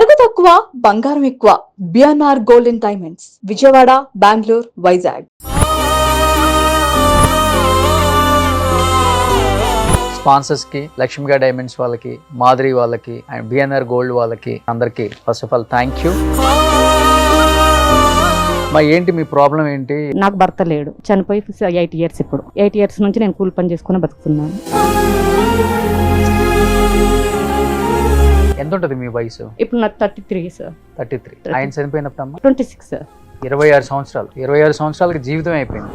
నగదు తక్కువ బంగారం ఎక్కువ. BNR golden diamonds, Vijayawada, Bengaluru, Vizag. Sponsors కి, లక్ష్మిగా డైమండ్స్ వాళ్ళకి, మాధురి వాళ్ళకి అండ్ బిఎన్ఆర్ గోల్డ్ వాళ్ళకి అందరికి first of all thank you. ఏంటి మీ ప్రాబ్లం ఏంటి? నాకు భర్త లేడు, చనిపోయి 8 years. ఇప్పుడు 8 years నుంచి నేను కూలి పని చేసుకుని బతుకుతున్నాను. ఎంత ఉంటుంది మీ వయసు? ఇప్పుడు నాకు 33 సార్. 33. ఆయన చనిపోయినప్పుడు అమ్మ 26 సార్. 26 సంవత్సరాలు. 26 సంవత్సరాలకి జీవితం అయిపోయింది.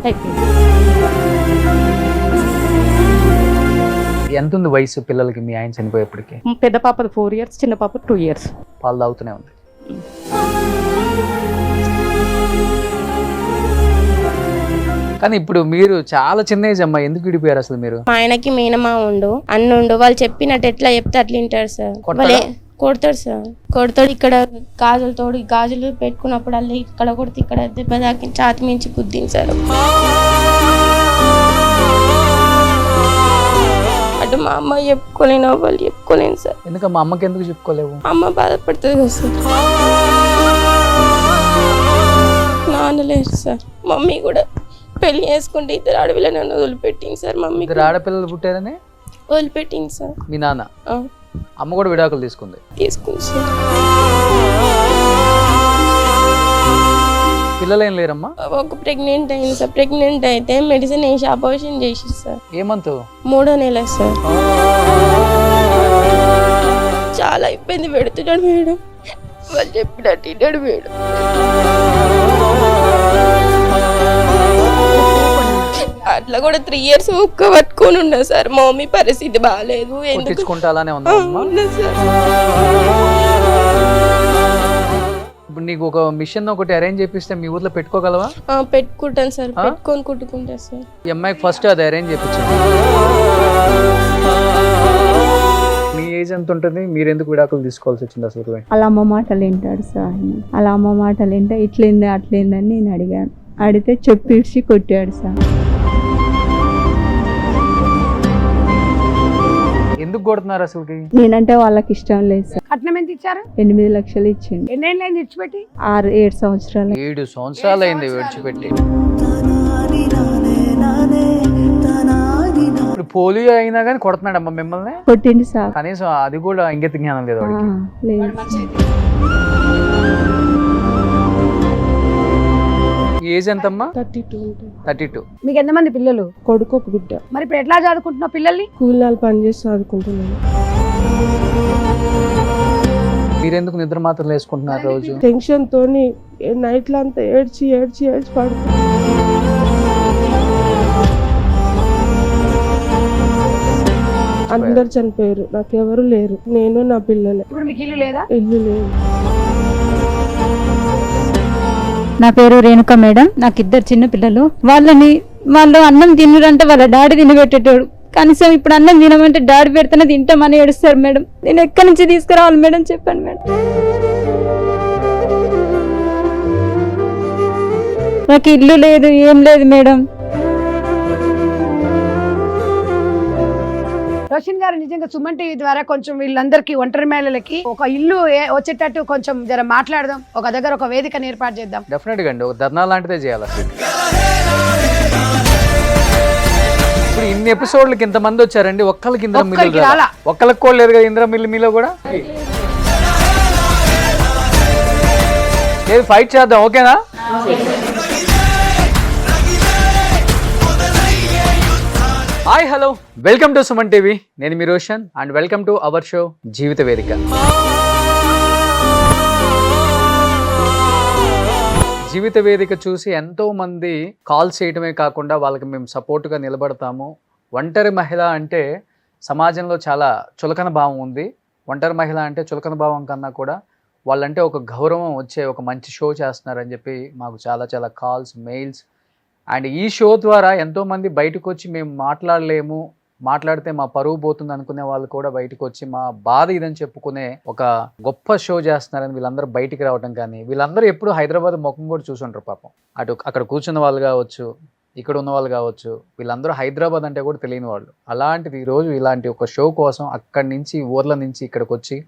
ఎంత ఉంది వయసు పిల్లలకి మీ ఆయన చనిపోయేప్పటికి? పెద్ద పాపది 4 years, చిన్న పాప 2 years. పాలు తాగుతూనే ఉంది. కానీ ఇప్పుడు మీరు చాలా చిన్న ఏజ్ అమ్మా, ఎందుకు విడిపోయారు అసలు మీరు? మా ఆయనకి మేనమా ఉండు, అన్నుండు, వాళ్ళు చెప్పినట్టు ఎట్లా చెప్తే అట్లా వింటారు సార్. కొడతాడు సార్, కొడతాడు. ఇక్కడ గాజులు పెట్టుకున్నప్పుడు అల్లి ఇక్కడ కొడితే ఇక్కడ దెబ్బ తాకి ఛాతి మించి గుద్దింది సార్. అటు మా అమ్మ చెప్పుకోలేను, వాళ్ళు చెప్పుకోలేను సార్. ఎందుకు మా అమ్మకి ఎందుకు చెప్పుకోలేవు? అమ్మ బాధపడుతుంది కదా సార్. నాన్న లేరు సార్, మమ్మీ కూడా పెళ్లి చేసుకుంటే 2 ఆడపిల్లని నన్ను వదిలిపెట్టింది సార్. మమ్మీ 2 ఆడపిల్లలు పుట్టారని వదిలిపెట్టింది సార్. మీ నాన్న? అమ్మ కూడా విడాకులు తీసుకుంది సార్. పిల్లలు ఏం లేరమ్మా? ఒక ప్రెగ్నెంట్ అయింది సార్. ప్రెగ్నెంట్ అయితే మెడిసిన్ వేసి ఆపరేషన్ చేసి సార్. ఏమంతు? 3వ నెల సార్. చాలా ఇబ్బంది పెడుతున్నాడు మేడం, వాళ్ళు చెప్పినట్టు ఇన్నాడు మేడం. అట్లా కూడా 3 years ఒక్క పట్టుకొని ఉన్నా సార్. మా మమ్మీ పరిస్థితి బాగాలేదు, ఇప్పుడు నీకు ఒక మిషన్ ఒకటి అరేంజ్ చేపిస్తే మీ ఊర్లో పెట్టుకోగలవా? పెట్టుకుంటాను సార్, పెట్టుకొని కుట్టుకుంటా సార్. ఈ అమ్మాయికి ఫస్ట్ అది అరేంజ్ చేయించండి. మీ ఏజ్ ఎంత ఉంటుంది? మీరు ఎందుకు విడాకులు తీసుకోవాల్సి వచ్చింది అసలు? అలా అమ్మ మాటలు వింటాడు సార్. అలా అమ్మ మాటలు వింటే ఇట్లేంది అట్లేందని నేను అడిగాను. అడిగితే చెప్పిడిచి కొట్టాడు సార్. ఎందుకు కొడుతున్నారు అసలు? నేనంటే వాళ్ళకి ఇష్టం లేదు సార్. కట్నం ఎంత ఇచ్చారు? 8 లక్షలు ఇచ్చింది. ఎన్నేళ్ళు అయింది విడిచిపెట్టి? 6-7 సంవత్సరాలు. 7 సంవత్సరాలు అయింది విడిచిపెట్టి. ఇప్పుడు పోలియో అయినా కానీ కొడుతున్నాడు అమ్మ మిమ్మల్ని? కొట్టింది సార్. కనీసం అది కూడా ఇంగిత జ్ఞానం లేదు వాడికి. ఏజ్ ఎంతమ్మా? 32. మీకు ఎంతమంది పిల్లలు? కొడుకు, ఒక బిడ్డ. మరి ఇప్పుడు ఎట్లా చదువుకుంటున్నావు పిల్లల్ని? కూలీలు పని చేసి చదువుకుంటున్నాను. మీరెందుకు నిద్ర మాత్రం వేసుకుంటున్నారు రోజు? టెన్షన్ తోని నైట్ అంతా ఏడ్చి పడుతుంది. అందరు చనిపోయారు, నాకెవరు లేరు, నేను నా పిల్లలే. ఇప్పుడు మీకు ఇల్లు లేదా? ఇల్లు లేదు. నా పేరు రేణుక మేడం. నాకు 2 చిన్న పిల్లలు. వాళ్ళు అన్నం తినరంటే వాళ్ళ డాడీ తినబెట్టేటోడు. కనీసం ఇప్పుడు అన్నం తినమంటే డాడీ పెడితేనే తింటామని ఏడుస్తారు మేడం. నేను ఎక్కడి నుంచి తీసుకురావాలి మేడం, చెప్పండి మేడం. నాకు ఇల్లు లేదు, ఏం లేదు మేడం. రోషన్ గారు, నిజంగా సుమన్ టీవీ ద్వారా కొంచెం వీళ్ళందరికీ, ఒంటరి మహిళలకి ఒక ఇల్లు వచ్చేటట్టు కొంచెం జర మాట్లాడదాం. ఒక దగ్గర ఒక వేదికను ఏర్పాటు చేద్దాం. డెఫినెట్ గా అండి, ఒక ధర్నా లాంటిదే చేయాలి అసలు. ఇప్పుడు ఇన్ని ఎపిసోడ్లకి ఇంతమంది వచ్చారండి, ఒక్కరికి ఇంద్ర మిల్లు, ఒక్కరికి కూడా లేదు కదా ఇంద్ర మిల్లు మీలో కూడా. లేదు, ఫైట్ చేద్దాం, ఓకేనా? Hi, hello, welcome to Suman TV. నేను మీ Roshan and welcome to our show Jeevitha Vedika. Jeevitha వేదిక చూసి ఎంతో మంది కాల్స్ చేయడమే కాకుండా వాళ్ళకి మేము సపోర్ట్గా నిలబడతాము. ఒంటరి మహిళ అంటే సమాజంలో చాలా చులకన భావం ఉంది. ఒంటరి మహిళ అంటే చులకన భావం కన్నా కూడా వాళ్ళంటే ఒక గౌరవం వచ్చే ఒక మంచి షో చేస్తున్నారని చెప్పి మాకు చాలా చాలా కాల్స్, మెయిల్స్. అండ్ ఈ షో ద్వారా ఎంతోమంది బయటకు వచ్చి మేము మాట్లాడలేము, మాట్లాడితే మా పరువు పోతుంది అనుకునే వాళ్ళు కూడా బయటకు వచ్చి మా బాధ ఇదని చెప్పుకునే ఒక గొప్ప షో చేస్తున్నారని వీళ్ళందరూ బయటికి రావడం. కానీ వీళ్ళందరూ ఎప్పుడు హైదరాబాద్ ముఖం కూడా చూసుంటారు పాపం. అక్కడ కూర్చున్న వాళ్ళు కావచ్చు, ఇక్కడ ఉన్న వాళ్ళు కావచ్చు, వీళ్ళందరూ హైదరాబాద్ అంటే కూడా తెలియని వాళ్ళు. అలాంటిది ఈరోజు ఇలాంటి ఒక షో కోసం అక్కడి నుంచి, ఊర్ల నుంచి ఇక్కడికి వచ్చి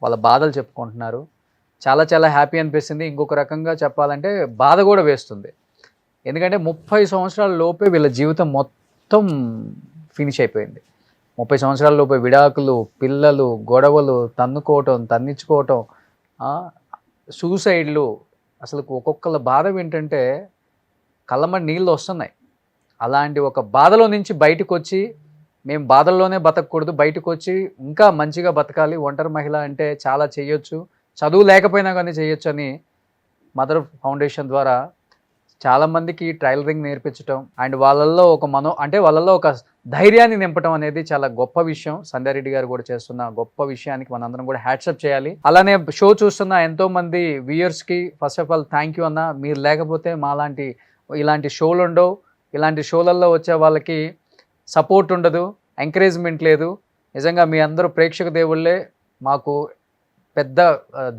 వాళ్ళ బాధలు చెప్పుకుంటున్నారు. చాలా చాలా హ్యాపీ అనిపిస్తుంది. ఇంకొక రకంగా చెప్పాలంటే బాధ కూడా వేస్తుంది. ఎందుకంటే 30 సంవత్సరాల లోపే వీళ్ళ జీవితం మొత్తం ఫినిష్ అయిపోయింది. 30 సంవత్సరాల లోపే విడాకులు, పిల్లలు, గొడవలు, తన్నుకోవటం, తన్నించుకోవటం, సూసైడ్లు. అసలు ఒక్కొక్కళ్ళ బాధ ఏంటంటే కళ్ళమ్మడి నీళ్ళు వస్తున్నాయి. అలాంటి ఒక బాధలో నుంచి బయటకు వచ్చి మేము బాధల్లోనే బతకూడదు, బయటకు వచ్చి ఇంకా మంచిగా బతకాలి, ఒంటరి మహిళ అంటే చాలా చేయొచ్చు, చదువు లేకపోయినా కానీ చేయొచ్చు అని మదర్ ఫౌండేషన్ ద్వారా చాలామందికి టైలరింగ్ నేర్పించడం అండ్ వాళ్ళల్లో ఒక వాళ్ళల్లో ఒక ధైర్యాన్ని నింపడం అనేది చాలా గొప్ప విషయం. సంధ్యారెడ్డి గారు కూడా చేస్తున్న గొప్ప విషయానికి మనందరం కూడా హ్యాట్సప్ చేయాలి. అలానే షో చూస్తున్న ఎంతో మంది వ్యూయర్స్కి first of all thank you అన్న. మీరు లేకపోతే మాలాంటి ఇలాంటి షోలు ఉండవు, ఇలాంటి షోలలో వచ్చే వాళ్ళకి సపోర్ట్ ఉండదు, ఎంకరేజ్మెంట్ లేదు. నిజంగా మీ అందరూ ప్రేక్షక దేవుళ్ళే, మాకు పెద్ద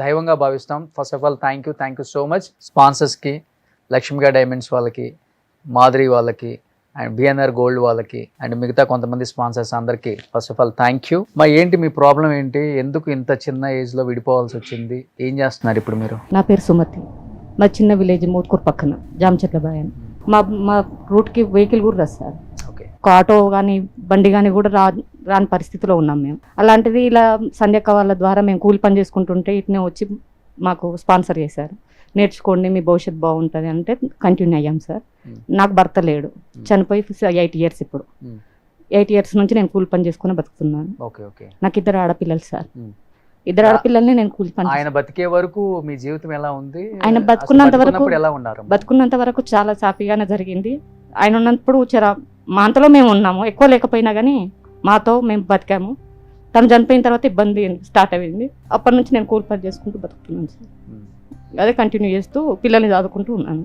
దైవంగా భావిస్తాం. First of all thank you so much. స్పాన్సర్స్కి, లక్ష్మిగా డైమండ్స్ వాళ్ళకి, మాధురి వాళ్ళకి అండ్ బిఎన్ఆర్ గోల్డ్ వాళ్ళకి అండ్ మిగతా కొంతమంది స్పాన్సర్స్ అందరికీ first of all thank you. ఏంటి మీ ప్రాబ్లం ఏంటి? ఎందుకు ఇంత చిన్న ఏజ్లో విడిపోవాల్సి వచ్చింది? ఏం చేస్తున్నారు ఇప్పుడు మీరు? నా పేరు సుమతి. మా చిన్న విలేజ్ మోత్కూరు పక్కన జామచెట్ల బాయ్ అని. మా రూట్కి వెహికల్ కూడా రాదు సార్. ఓకే. ఒక ఆటో కానీ బండి కానీ కూడా రాని పరిస్థితిలో ఉన్నాం మేము. అలాంటిది ఇలా సంధ్యక్క వాళ్ళ ద్వారా మేము కూలి పని చేసుకుంటుంటే ఇట్నే వచ్చి మాకు స్పాన్సర్ చేశారు. నేర్చుకోండి, మీ భవిష్యత్తు బాగుంటుంది అంటే కంటిన్యూ అయ్యాం సార్. నాకు భర్త లేడు, చనిపోయి 8 years ఇప్పుడు. 8 years నుంచి నేను కూలి పని చేసుకుని బతుకుతున్నాను. నాకు 2 ఆడపిల్లలు సార్. 2 ఆడపిల్లల్ని నేను కూలి పని. ఆయన బతికే వరకు మీ జీవితం ఎలా ఉంది? ఆయన బతుకున్నంత వరకు చాలా సాఫీగానే జరిగింది. ఆయన ఉన్నప్పుడు మా అంతలో మేము ఉన్నాము, ఎక్కువ లేకపోయినా కానీ మాతో మేము బతికాము. తను చనిపోయిన తర్వాత ఇబ్బంది స్టార్ట్ అయింది. అప్పటి నుంచి నేను కూలి పని చేసుకుంటూ బతుకుతున్నాను సార్. అదే కంటిన్యూ చేస్తూ పిల్లల్ని చదువుకుంటూ ఉన్నాను.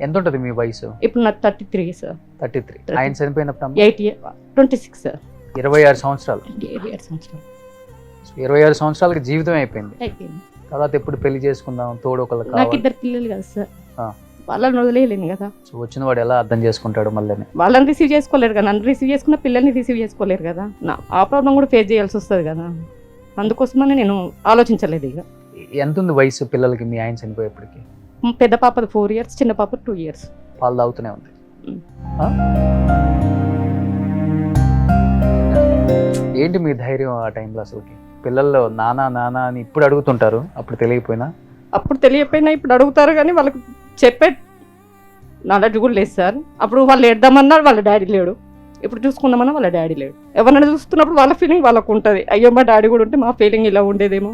ఎంత ఉంటుంది మీ వయసు? ఇప్పుడు నాకు 33 సార్. 33. ఆయన చనిపోయినప్పుడు 26 సార్. 26 సంవత్సరాలు. 26 సంవత్సరాలు. 26 సంవత్సరాలకి జీవితం అయిపోయింది. తర్వాత ఎప్పుడు పెళ్లి చేసుకుందాం, తోడు ఒకళ్ళు కావాలి. నాకు 2 పిల్లలు కదా సార్, వాళ్ళని వదిలేయలేను కదా. సో వచ్చిన వాడు ఎలా అర్థం చేసుకుంటాడు? మళ్ళీ వాళ్ళని రిసీవ్ చేసుకోలేరు కదా, నన్ను రిసీవ్ చేసుకున్న పిల్లల్ని రిసీవ్ చేసుకోలేరు కదా. ఆ ప్రాబ్లం కూడా ఫేస్ చేయాల్సి వస్తుంది కదా. అందుకోసమని నేను ఆలోచించలేదు. ఇక ఎంత ఉంది వయసు పిల్లలకి మీ ఆయన చనిపోయేప్పటికి? పెద్ద పాపది 4 years, చిన్న పాప 2 years. పాలు తాగుతూనే ఉంది. ఏంటి మీ ధైర్యం ఆ టైంలో? అసలుకి పిల్లల్లో నానా నానా అని ఇప్పుడు అడుగుతుంటారు, అప్పుడు తెలియకపోయినా ఇప్పుడు అడుగుతారు, కానీ వాళ్ళకి చెప్పే నాలెడ్జ్ కూడా లేదు సార్. అప్పుడు వాళ్ళు ఏడదామన్నా వాళ్ళ డాడీ లేడు, ఇప్పుడు చూసుకుందామన్నా వాళ్ళ డాడీ లేడు. ఎవరైనా చూస్తున్నప్పుడు వాళ్ళ ఫీలింగ్ వాళ్ళకు ఉంటుంది, అయ్యో మా డాడీ కూడా ఉంటే మా ఫీలింగ్ ఇలా ఉండేదేమో,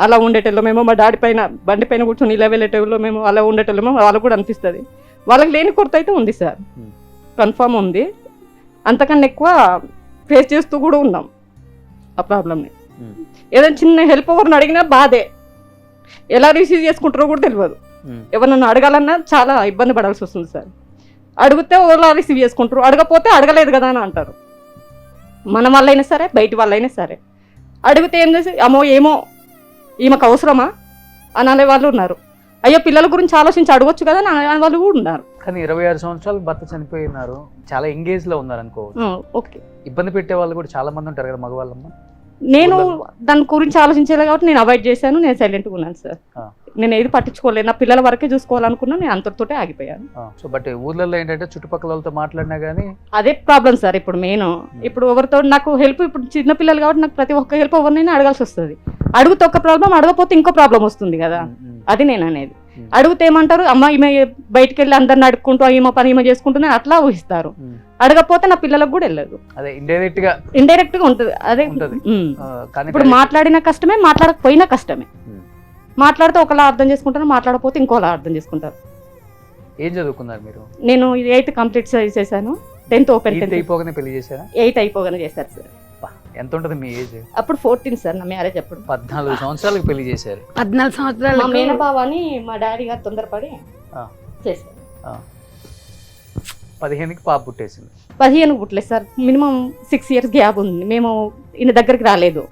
అలా ఉండేటోళ్ళమేమో, మా డాడీ పైన బండి పైన కూర్చొని ఇలా వెళ్ళేటోళ్ళమేమో, అలా ఉండేటోళ్ళమో వాళ్ళకు కూడా అనిపిస్తుంది. వాళ్ళకి లేని కొరత అయితే ఉంది సార్, కన్ఫామ్ ఉంది. అంతకన్నా ఎక్కువ ఫేస్ చేస్తూ కూడా ఉన్నాం ఆ ప్రాబ్లమ్ని. ఏదైనా చిన్న హెల్ప్ ఎవరిని అడిగినా బాధే, ఎలా రిసీవ్ చేసుకుంటారో కూడా తెలియదు. ఎవరినైనా అడగాలన్నా చాలా ఇబ్బంది పడాల్సి వస్తుంది సార్. అడిగితే ఓలా రిసీవ్ చేసుకుంటారు, అడగపోతే అడగలేదు కదా అని అంటారు. మన వాళ్ళైనా సరే, బయట వాళ్ళైనా సరే. అడిగితే ఏం చేసి ఏమో ఈమెకు అవసరమా అని అనే వాళ్ళు ఉన్నారు. అయ్యో పిల్లల గురించి ఆలోచించి అడగొచ్చు కదా అని వాళ్ళు కూడా ఉన్నారు. కానీ 26 సంవత్సరాలకు భర్త చనిపోయినారు, చాలా ఎంగేజ్ లో ఉన్నారు అనుకో. ఓకే, ఇబ్బంది పెట్టే వాళ్ళు కూడా చాలా మంది ఉంటారు కదా మగవాళ్ళమ్మ. నేను దాని గురించి ఆలోచించలేదు కాబట్టి నేను అవాయిడ్ చేశాను, నేను సైలెంట్గా ఉన్నాను సార్. నేను ఏది పట్టించుకోలేదు, నా పిల్లల వరకే చూసుకోవాలనుకున్నా, నేను అంతటితోటే ఆగిపోయాను. సో బట్ ఊర్లలో ఏంటంటే చుట్టుపక్కల వాళ్ళతో మాట్లాడినా కానీ అదే ప్రాబ్లం సార్. ఇప్పుడు మెయిన్ ఇప్పుడు ఎవరితో నాకు హెల్ప్, ఇప్పుడు చిన్న పిల్లలు కాబట్టి నాకు ప్రతి ఒక్క హెల్ప్ ఎవరినైనా అడగాల్సి వస్తుంది. అడిగితే ఒక ప్రాబ్లం, అడగపోతే ఇంకో ప్రాబ్లం వస్తుంది కదా. అది నేను అనేది. అడిగితే ఏమంటారు, అమ్మ ఈమె బయటకు వెళ్ళి అందరిని అడుక్కుంటూ ఈమె పని ఈమె చేసుకుంటూ అట్లా ఊహిస్తారు. అడగపోతే నా పిల్లలకు కూడా వెళ్ళదు, అదే ఇండైరెక్ట్ గా ఉంటుంది. అదే ఇప్పుడు మాట్లాడిన కష్టమే, మాట్లాడకపోయినా కష్టమే. మాట్లాడితే ఒకలా అర్థం చేసుకుంటారు, మాట్లాడకపోతే ఇంకోలా అర్థం చేసుకుంటారు. ఏం చదువుకున్నారు మీరు? నేను 8th కంప్లీట్ చేశాను, 10th ఓపెన్. 8th అయిపోగానే పెళ్లి చేశారా? 8th అయిపోగానే చేశారు సార్. ఎంత ఉంటుంది మీ ఏజ్? అప్పుడు 14 సార్ నా మ్యారేజ్. అప్పుడు 14 సంవత్సరాలకు పెళ్లి చేశారు. 14 సంవత్సరాలు మా మేనబావ అని మా డాడీ గారు తొందరపడి చేశారు. 15కి పాప పుట్టేసింది. 15 పుట్టలేదు సార్, మినిమం 6 years గ్యాప్ ఉంది. మేము ఈయన దగ్గరికి రాలేదు,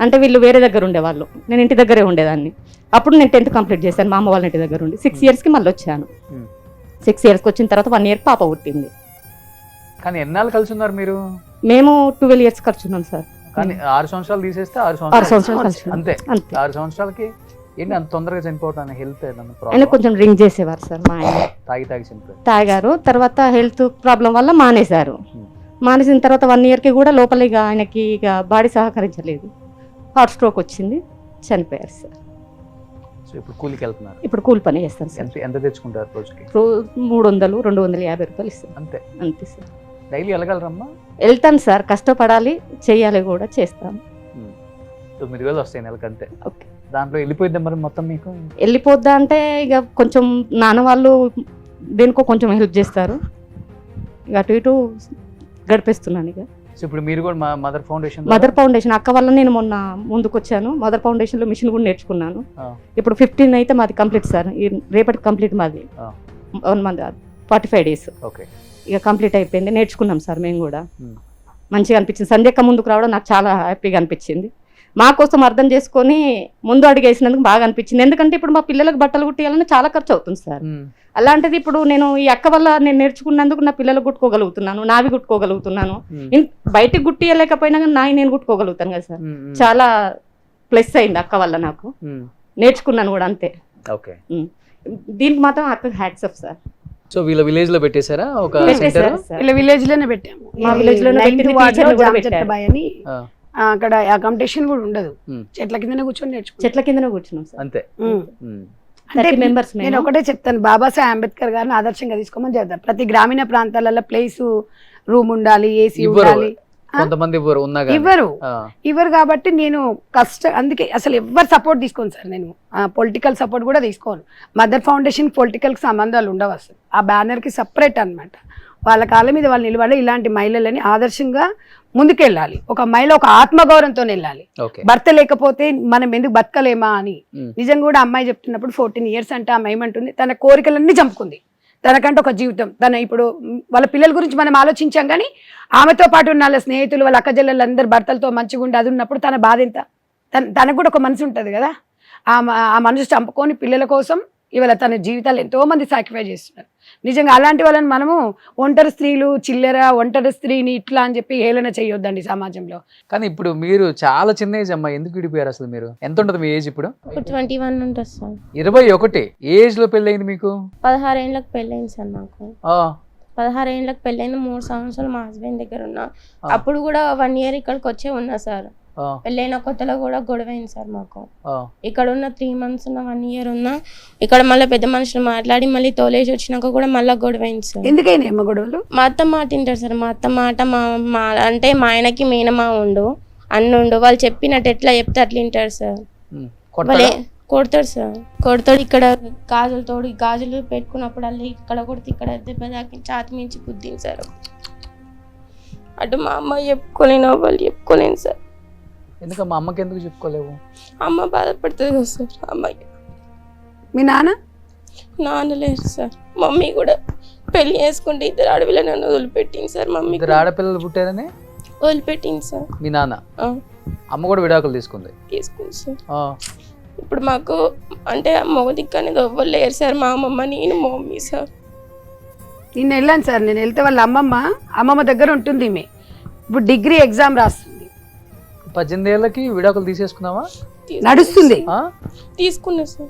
అంటే వీళ్ళు వేరే దగ్గర ఉండేవాళ్ళు, నేను ఇంటి దగ్గరే ఉండేదాన్ని. అప్పుడు నేను 10th కంప్లీట్ చేశాను మా అమ్మ వాళ్ళ ఇంటి దగ్గర ఉండి. 6 yearsకి మళ్ళీ వచ్చాను. 6 yearsకి వచ్చిన తర్వాత 1 year పాప పుట్టింది. కానీ ఎన్నాళ్ళు కలిసి ఉన్నారు మీరు? మేము 12 years ఖర్చున్నాం సార్. కానీ 6 సంవత్సరాలు తీసేస్తే 6 సంవత్సరాలు అంతే. 6 సంవత్సరాలకి ఏంటి అంత తొందరగా చనిపోవటానికి హెల్త్ ఏదన్నా ఆయన ప్రాబ్లం కొంచెం డ్రింక్ చేసేవారు సార్ మా ఆయన. తాగి చనిపోయారు. తాగారు, తర్వాత హెల్త్ ప్రాబ్లం వల్ల మానేశారు. మానేసిన తర్వాత 1 yearకి కూడా లోపల ఇక ఆయనకి ఇక బాడీ సహకరించలేదు, హార్ట్ స్ట్రోక్ వచ్చింది, చనిపోయారు సార్. సో ఇప్పుడు కూలికి వెళ్తున్నారు. ఇప్పుడు కూలి పని చేస్తాను సార్. ఎంత తెచ్చుకుంటారు రోజుకి? 300 250 రూపాయలు ఇస్తాను అంతే. అంతే సార్. డైలీ వెళ్ళగలరమ్మా? వెళ్తాను సార్, కష్టపడాలి, చెయ్యాలి కూడా, చేస్తాను. 9,000 వస్తాయి నెలకి అంతే. ఓకే. దాంట్లో వెళ్ళిపోయిద్దాం మరి మొత్తం మీకు? వెళ్ళిపోద్దా అంటే ఇక కొంచెం నాన్న వాళ్ళు దేనికో కొంచెం హెల్ప్ చేస్తారు, ఇక అటు ఇటు గడిపేస్తున్నాను. ఇక సో ఇప్పుడు మీరు కూడా మదర్ ఫౌండేషన్ అక్క వల్ల నేను మొన్న ముందుకు వచ్చాను. మదర్ ఫౌండేషన్లో మిషన్ కూడా నేర్చుకున్నాను. ఆ. ఇప్పుడు 15 అయితే మాది కంప్లీట్ సార్, రేపటి కంప్లీట్ మాది. ఆ. 1 month 45 days ఓకే. ఇక కంప్లీట్ అయిపోయింది, నేర్చుకున్నాం సార్ మేము కూడా. Hmm. మంచిగా అనిపించింది. సంధ్యక్క ముందుకు రావడం నాకు చాలా హ్యాపీగా అనిపించింది. మా కోసం అర్థం చేసుకొని ముందు అడిగేసినందుకు బాగా అనిపించింది. ఎందుకంటే ఇప్పుడు మా పిల్లలకు బట్టలు కుట్టియాలని చాలా ఖర్చు అవుతుంది సార్. అలాంటిది ఇప్పుడు నేను ఈ అక్క వల్ల నేను నేర్చుకున్నందుకు నా పిల్లలు కుట్టుకోగలుగుతున్నాను, నావి కుట్టుకోగలుగుతున్నాను. బయటికి గుట్టియలేకపోయినా కానీ నాయి నేను కుట్టుకోగలుగుతాను కదా సార్. చాలా ప్లస్ అయింది అక్క వల్ల, నాకు నేర్చుకున్నాను కూడా అంతే. ఓకే. దీనికి మాత్రం అక్క హ్యాట్స్ ఆఫ్ సార్. సో వీళ్ళ విలేజ్ లో పెట్టేశారా ఒక పెట్టేశారు సార్. ఇలా విలేజ్ లోనే పెట్టాము. మా village లోనే పెట్టింది, teacher ని కూడా పెట్టారు. బాయ్ అని అక్కడ ఆ కాంపిటీషన్ కూడా ఉండదు, చెట్ల కిందనే కూర్చొని నేర్చుకో. చెట్ల కిందనే కూర్చున్నాం సార్. అంతే. అంటే 30 members నేను ఒకటే చెప్తాను, బాబాసాహెబ్ అంబేద్కర్ గారిని ఆదర్శంగా తీసుకోమని చెప్తాను. ప్రతి గ్రామీణ ప్రాంతాలలో ప్లేస్, రూమ్ ఉండాలి, ఏసీ ఉండాలి. కొంతమంది ఇవ్వరు కాబట్టి నేను అందుకే అసలు ఎవరు సపోర్ట్ తీసుకోను సార్. నేను పొలిటికల్ సపోర్ట్ కూడా తీసుకోను. మదర్ ఫౌండేషన్ పొలిటికల్ సంబంధాలు ఉండవు అసలు. ఆ బ్యానర్ కి సపరేట్ అన్నమాట. వాళ్ళ కాళ్ళ మీద వాళ్ళు నిలబడి ఇలాంటి మహిళలని ఆదర్శంగా ముందుకెళ్ళాలి. ఒక మహిళ ఒక ఆత్మగౌరవంతో వెళ్ళాలి. భర్త లేకపోతే మనం ఎందుకు బతకలేమా అని. నిజంగా కూడా అమ్మాయి చెప్తున్నప్పుడు 14 years అంటే ఆమె ఏమంటుంది, తన కోరికలన్నీ చంపుకుంది. తనకంటే ఒక జీవితం, తన ఇప్పుడు వాళ్ళ పిల్లల గురించి మనం ఆలోచించాం కానీ ఆమెతో పాటు ఉన్న వాళ్ళ స్నేహితులు, వాళ్ళ అక్కజల్లెలు అందరు భర్తలతో మంచిగా ఉండి అది ఉన్నప్పుడు తన బాధ ఎంత. తనకు కూడా ఒక మనసు ఉంటుంది కదా. ఆ మనసు చంపుకొని పిల్లల కోసం ఇవాళ తన జీవితాలు ఎంతో మంది సాక్రిఫై చేస్తున్నారు. నిజంగా అలాంటి వాళ్ళని మనము ఒంటరి స్త్రీలు, చిల్లర ఒంటరి స్త్రీని ఇట్లా అని చెప్పి హేళన చేయొద్దండి సమాజంలో. కానీ ఇప్పుడు మీరు చాలా చిన్న ఏజ్ అమ్మా, ఎందుకు విడిపోయారు అసలు? మీరు ఎంత ఉంటుంది మీ ఏజ్ ఇప్పుడు? 21 ఉంటుంది సార్. 21 ఏజ్ లో పెళ్ళయింది మీకు? 16 ఏళ్ళకి పెళ్ళయింది సార్ నాకు. 16 ఏళ్ళకి పెళ్ళైంది. 3 సంవత్సరాలు మా హస్బెండ్ దగ్గర ఉన్నా. అప్పుడు కూడా 1 year ఇక్కడికి వచ్చే ఉన్నా సార్. పెళ్ళైన కొత్తలో కూడా గొడవైంది సార్ మాకు. ఇక్కడ ఉన్న 3 months ఉన్న 1 year ఉన్నా. ఇక్కడ మళ్ళీ పెద్ద మనుషులు మాట్లాడి మళ్ళీ తోలేసి వచ్చినాక కూడా మళ్ళీ గొడవైంది సార్. ఎందుకైనా గొడవలు? మా అత్త మాట తింటారు సార్. మా అత్త మాట మా అంటే మా ఆయనకి మేనమా ఉండు, అన్నుండు, వాళ్ళు చెప్పినట్టు ఎట్లా చెప్తే అట్లా వింటారు సార్. వాళ్ళే కొడతాడు సార్, కొడతాడు. ఇక్కడ గాజులు పెట్టుకున్నప్పుడు అల్లి ఇక్కడ కొడితే ఇక్కడ దెబ్బ తాకి ఛాతి మించి గుద్దింది సార్. అటు మా అమ్మ చెప్పుకోలేను, వాళ్ళు చెప్పుకోలేను సార్. ఎందుకు మా అమ్మకి ఎందుకు చెప్పుకోలేవు? అమ్మ బాధపడుతుంది కదా సార్. అమ్మాయి మీ నాన్న లేరు సార్. మమ్మీ కూడా పెళ్లి చేసుకుంటే 2 ఆడపిల్లలు నన్ను వదిలిపెట్టింది సార్. మమ్మీ 2 ఆడపిల్లలు పుట్టారని వదిలిపెట్టింది సార్. మీ నాన్న? అమ్మ కూడా విడాకులు తీసుకుంది సార్. ఇప్పుడు మాకు అంటే మగ దిక్కు అనేది ఎవ్వరు లేరు సార్. మా అమ్మమ్మ, నేను, మా మమ్మీ సార్. నేను వెళ్ళాను సార్. నేను వెళ్తే వాళ్ళ అమ్మమ్మ దగ్గర ఉంటుంది. ఇప్పుడు డిగ్రీ ఎగ్జామ్ రాస్తుంది. 18 ఏళ్ళకి విడాకులు తీసేసుకున్నావా? నడుస్తుంది. తీసుకున్నా సార్.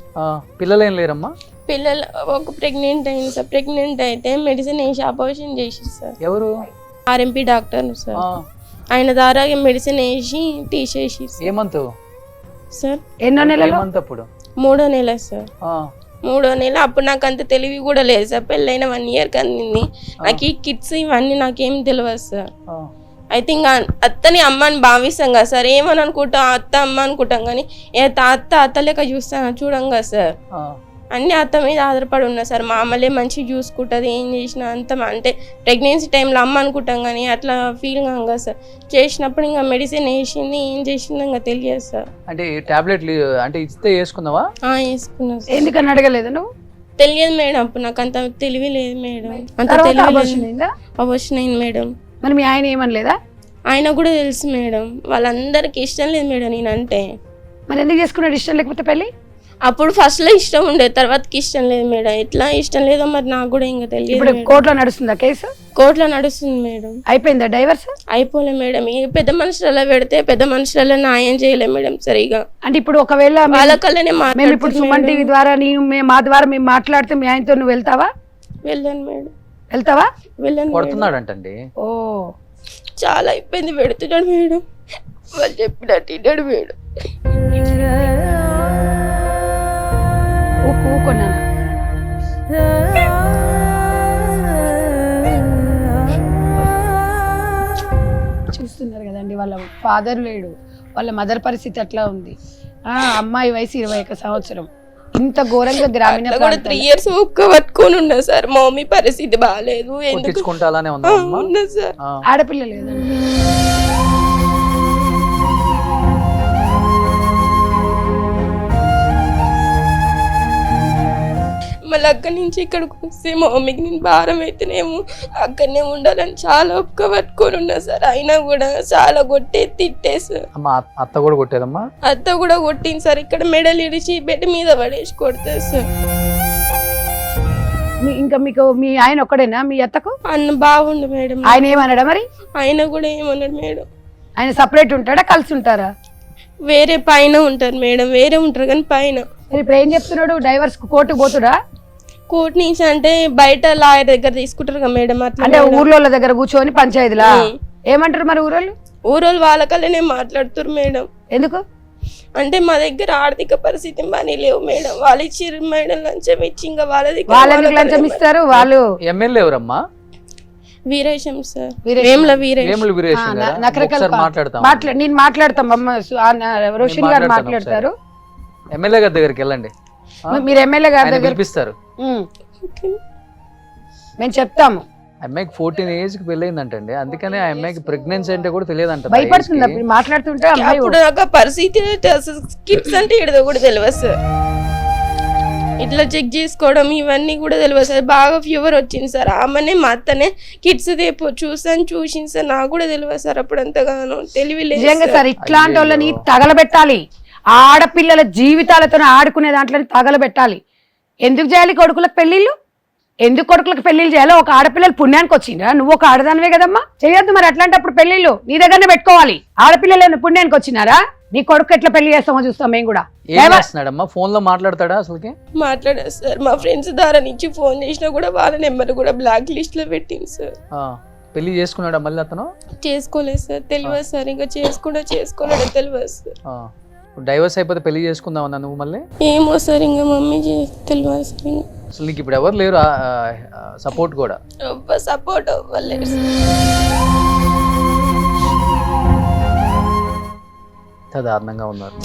పిల్లలు ఏం లేరమ్మా? పిల్లలు ఒక ప్రెగ్నెంట్ అయింది సార్. ప్రెగ్నెంట్ అయితే మెడిసిన్ వేసి అబార్షన్ చేసి సార్. ఎవరు? RMP doctor sir. ఆయన ద్వారా మెడిసిన్ వేసి తీసేసి. ఏమంత సార్? ఎన్నో నెలలు? అప్పుడు 3వ నెల సార్. 3వ నెల. అప్పుడు నాకు అంత తెలివి కూడా లేదు సార్. పెళ్ళైన 1 year కంది. నాకు ఈ కిడ్స్ ఇవన్నీ నాకేం తెలియదు సార్. అయితే ఇంకా అత్తని అమ్మ అని భావిస్తాం కదా సార్. ఏమని అనుకుంటాం, అత్త అమ్మ అనుకుంటాం కానీ అత్త లెక్క చూస్తాను చూడం కదా సార్. అన్ని అత్త మీద ఆధారపడి ఉన్నా సార్. మా అమ్మలే మంచిగా చూసుకుంటుంది, ఏం చేసినా అంత. అంటే ప్రెగ్నెన్సీ టైంలో అమ్మ అనుకుంటాం కానీ అట్లా ఫీల్ కాం కదా సార్. చేసినప్పుడు ఇంకా మెడిసిన్ వేసింది, ఏం చేసిందో ఇంకా తెలియదు సార్. అంటే టాబ్లెట్లు అంటే ఇస్తే వేసుకున్నావా? వేసుకున్నా. ఎందుకని అడగలేదు నువ్వు? తెలియదు మేడం, అప్పుడు నాకు అంత తెలివి లేదు మేడం. అంత తెలివి అవర్షన్ అయింది మేడం. మరి మీ ఆయన ఏమనలేదా? ఆయన కూడా తెలుసు మేడం. వాళ్ళందరికి ఇష్టం లేదు మేడం నేనంటే. మరి ఎందుకు చేసుకున్నాడు ఇష్టం లేకపోతే పెళ్ళి? అప్పుడు ఫస్ట్ లో ఇష్టం ఉండే, తర్వాతకి ఇష్టం లేదు మేడం. ఎట్లా ఇష్టం లేదో మరి నాకు కూడా ఇంకా తెలియదు ఇప్పుడు మేడం. కోర్టులో నడుస్తుందా కేసు? కోర్టులో నడుస్తుంది మేడం. అయిపోయిందా డైవర్స్? అయిపోలే మేడం. ఈ పెద్ద మనుషులలో పెడితే పెద్ద మనుషులలో న్యాయం చేయలేం మేడం సరిగా. అంటే ఇప్పుడు ఒకవేళ వాళ్ళ కళ్ళనే మేము ఇప్పుడు సుమన్ టీవీ ద్వారా మా ద్వారా మేము మాట్లాడితే మీ ఆయనతో నువ్వు వెళ్తావా? వెళ్ళాను మేడం. వెళ్తావా? వెళ్ళాను. కొడుతున్నాడంటండి. ఓ చాలా ఇబ్బంది పెడుతున్నాడు మేడం. వాళ్ళు చెప్పినట్టు విన్నాడు మేడం. ఊకున్నాను. చూస్తున్నారు కదండి, వాళ్ళ ఫాదర్ లేడు, వాళ్ళ మదర్ పరిస్థితి అట్లా ఉంది. అమ్మాయి వయసు 21 సంవత్సరం. ఇంత ఘోరంగా గ్రామీణ 3 years ఒక్క పట్టుకొని ఉన్నా సార్. మా మమ్మీ పరిస్థితి బాగాలేదు. కొట్టించుకుంటానే ఉన్నా సార్. ఆడపిల్ల లేదండి. మళ్ళీ అక్కడి నుంచి ఇక్కడికి వస్తే మా మమ్మీకి నేను భారం అయితేనేమో అక్కడనే ఉండాలని చాలా ఒక్క పట్టుకొని ఉన్నా సార్. అయినా కూడా చాలా కొట్టే తిట్టే సార్. అత్త కూడా కొట్టేదమ్మా? అత్త కూడా కొట్టింది సార్. ఇక్కడ మెడలు ఇడిచి బెడ్ మీద పడేసి కొడుతుంది సార్. ఇంకా మీకు మీ ఆయన ఒక్కడేనా? మీ అత్తకు అన్న బాగుండు మేడం. ఆయన ఏమన్నాడా మరి? ఆయన కూడా ఏమన్నాడు మేడం. ఆయన సపరేట్ ఉంటాడా కలిసి ఉంటారా? వేరే పైన ఉంటారు మేడం. వేరే ఉంటారు కానీ పైన. ఇప్పుడు ఏం చెప్తున్నాడు? డైవర్స్ కోర్టుకు పోతుడా? కోర్టు నుంచి అంటే బయట లాయర్ దగ్గర తీసుకుంటారు కదా మేడం. అట్లా అంటే ఊర్లో దగ్గర కూర్చొని పంచాయతీలా ఏమంటారు మరి? ఊరోళ్ళు వాళ్ళ కళ్ళనే మాట్లాడుతారు మేడం. ఎందుకు అంటే మా దగ్గర ఆర్థిక పరిస్థితి మనీ లేవు మేడం. వాళ్ళు ఇచ్చిర్రు మేడం లంచం ఇచ్చి. ఇంకా వాళ్ళది వాళ్ళకి లంచం ఇస్తారు వాళ్ళు. ఎమ్మెల్యే ఎవరమ్మా? వీరేశం సార్. నేను మాట్లాడతాం. రోషిని గారు మాట్లాడతారు. ఎమ్మెల్యే గారి దగ్గరికి వెళ్ళండి. మీరు ఎమ్మెల్యే గారి దగ్గర పిలిపిస్తారు. మేము చెప్తాము. అమ్మాయికి 14 years కి పెళ్ళయిందంటండి. అందుకనే ఆ అమ్మాయికి ప్రెగ్నెన్సీ అంటే కూడా తెలియదంట. భయపడుతుంది మాట్లాడుతుంటే. అప్పుడు నాకు పరిస్థితి కిట్స్ అంటే ఏదో కూడా తెలియదు సార్. ఇట్లా చెక్ చేసుకోవడం ఇవన్నీ కూడా తెలియదు సార్. బాగా ఫీవర్ వచ్చింది సార్. ఆమెనే మా అత్తనే కిట్స్ చూసింది సార్. నాకు కూడా తెలియదు సార్ అప్పుడు అంతగానో తెలివి లేదు సార్. ఇట్లాంటి వాళ్ళని తగలబెట్టాలి. ఆడపిల్లల జీవితాలతో ఆడుకునే దాంట్లో తగలబెట్టాలి. ఎందుకు చేయాలి కొడుకులకు పెళ్లిళ్ళు? ఎందుకు కొడుకులకు పెళ్లిళ్ళు చేయాలో? ఒక ఆడపిల్లలు పుణ్యానికి వచ్చిందా? నువ్వు ఒక ఆడదానివే కదమ్మా, చేయొద్దు మరి అట్లాంటప్పుడు పెళ్లిళ్ళు నీ దగ్గరనే పెట్టుకోవాలి. ఆడపిల్లలు పుణ్యానికి వచ్చినారా? నీ కొడుకు ఎట్లా పెళ్లి చేస్తామో చూస్తాం మేము కూడా. ఫోన్ లో మాట్లాడతాడా? అసలుకి మాట్లాడారు సార్. మా ఫ్రెండ్స్ ద్వారా నుంచి ఫోన్ చేసినా కూడా వాళ్ళ నెంబర్ కూడా బ్లాక్ లిస్ట్ లో పెట్టింది సార్. పెళ్లి చేసుకున్నాడా మళ్ళీ అతను? చేసుకోలేదు సార్. తెలియదు సార్. ఇంకా చేసుకోలేడు తెలియదు సార్. డైవర్స్ అయిపోతే పెళ్లి చేసుకుందామన్నా నువ్వు మళ్ళీ? ఏమో సార్ ఇంకా మమ్మీ తెలియదు సార్. అసలు నీకు ఇప్పుడు ఎవరు లేరు సపోర్ట్ కూడా? సపోర్ట్ అవ్వలేదు. దారుణంగా ఉన్నారు.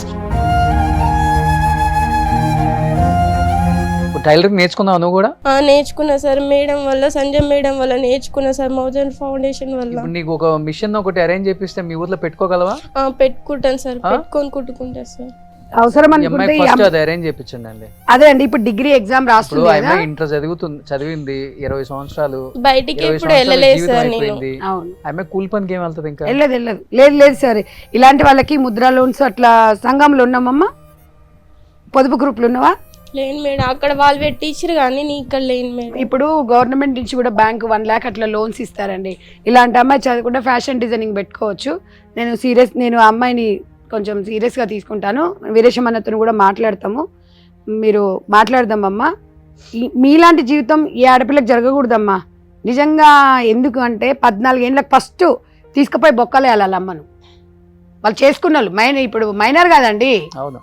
టైలరింగ్ నేర్చుకున్నావు నువ్వు కూడా? నేర్చుకున్నా సార్. మేడం వల్ల, సంజయ్ మేడం వల్ల నేర్చుకున్నా సార్. మౌజన్ ఫౌండేషన్ వల్ల. నీకు ఒక మిషన్ ఒకటి అరేంజ్ చేపిస్తే మీ ఊర్లో పెట్టుకోగలవా? పెట్టుకుంటాను సార్. పెట్టుకొని కుట్టుకుంటా సార్. అవసరం అనుకుంటే అరేంజ్ చేయించండి. అదే అండి. ఇప్పుడు డిగ్రీ ఎగ్జామ్ రాస్తుంది. ఇంటర్ చదివింది 20 సంవత్సరాలు. బయటికి ఎప్పుడు వెళ్ళలేదు సార్. ఆమె కూలి పనికి ఏం వెళ్తుంది? ఇంకా లేదు సార్. ఇలాంటి వాళ్ళకి ముద్రా లోన్స్ అట్లా సంఘంలో ఉన్నామమ్మా. పొదుపు గ్రూప్లు ఉన్నావా? లేను మేడం. అక్కడ వాళ్ళు పెట్టించారు కానీ నీ ఇక్కడ లేను మేడం. ఇప్పుడు గవర్నమెంట్ నుంచి కూడా బ్యాంకు 1 lakh అట్లా లోన్స్ ఇస్తారండి. ఇలాంటి అమ్మాయి చదువుకుంటే ఫ్యాషన్ డిజైనింగ్ పెట్టుకోవచ్చు. నేను ఆ అమ్మాయిని కొంచెం సీరియస్గా తీసుకుంటాను. వీరేశమన్నతో కూడా మాట్లాడతాము. మీరు మాట్లాడదామమ్మా. మీలాంటి జీవితం ఏ ఆడపిల్లకి జరగకూడదమ్మా నిజంగా. ఎందుకు అంటే 14 ఏళ్ళకి ఫస్ట్ తీసుకుపోయి బొక్కలేయాలి వాళ్ళ అమ్మను. వాళ్ళు చేసుకున్న వాళ్ళు ఇప్పుడు మైనర్ కాదండి. అవును.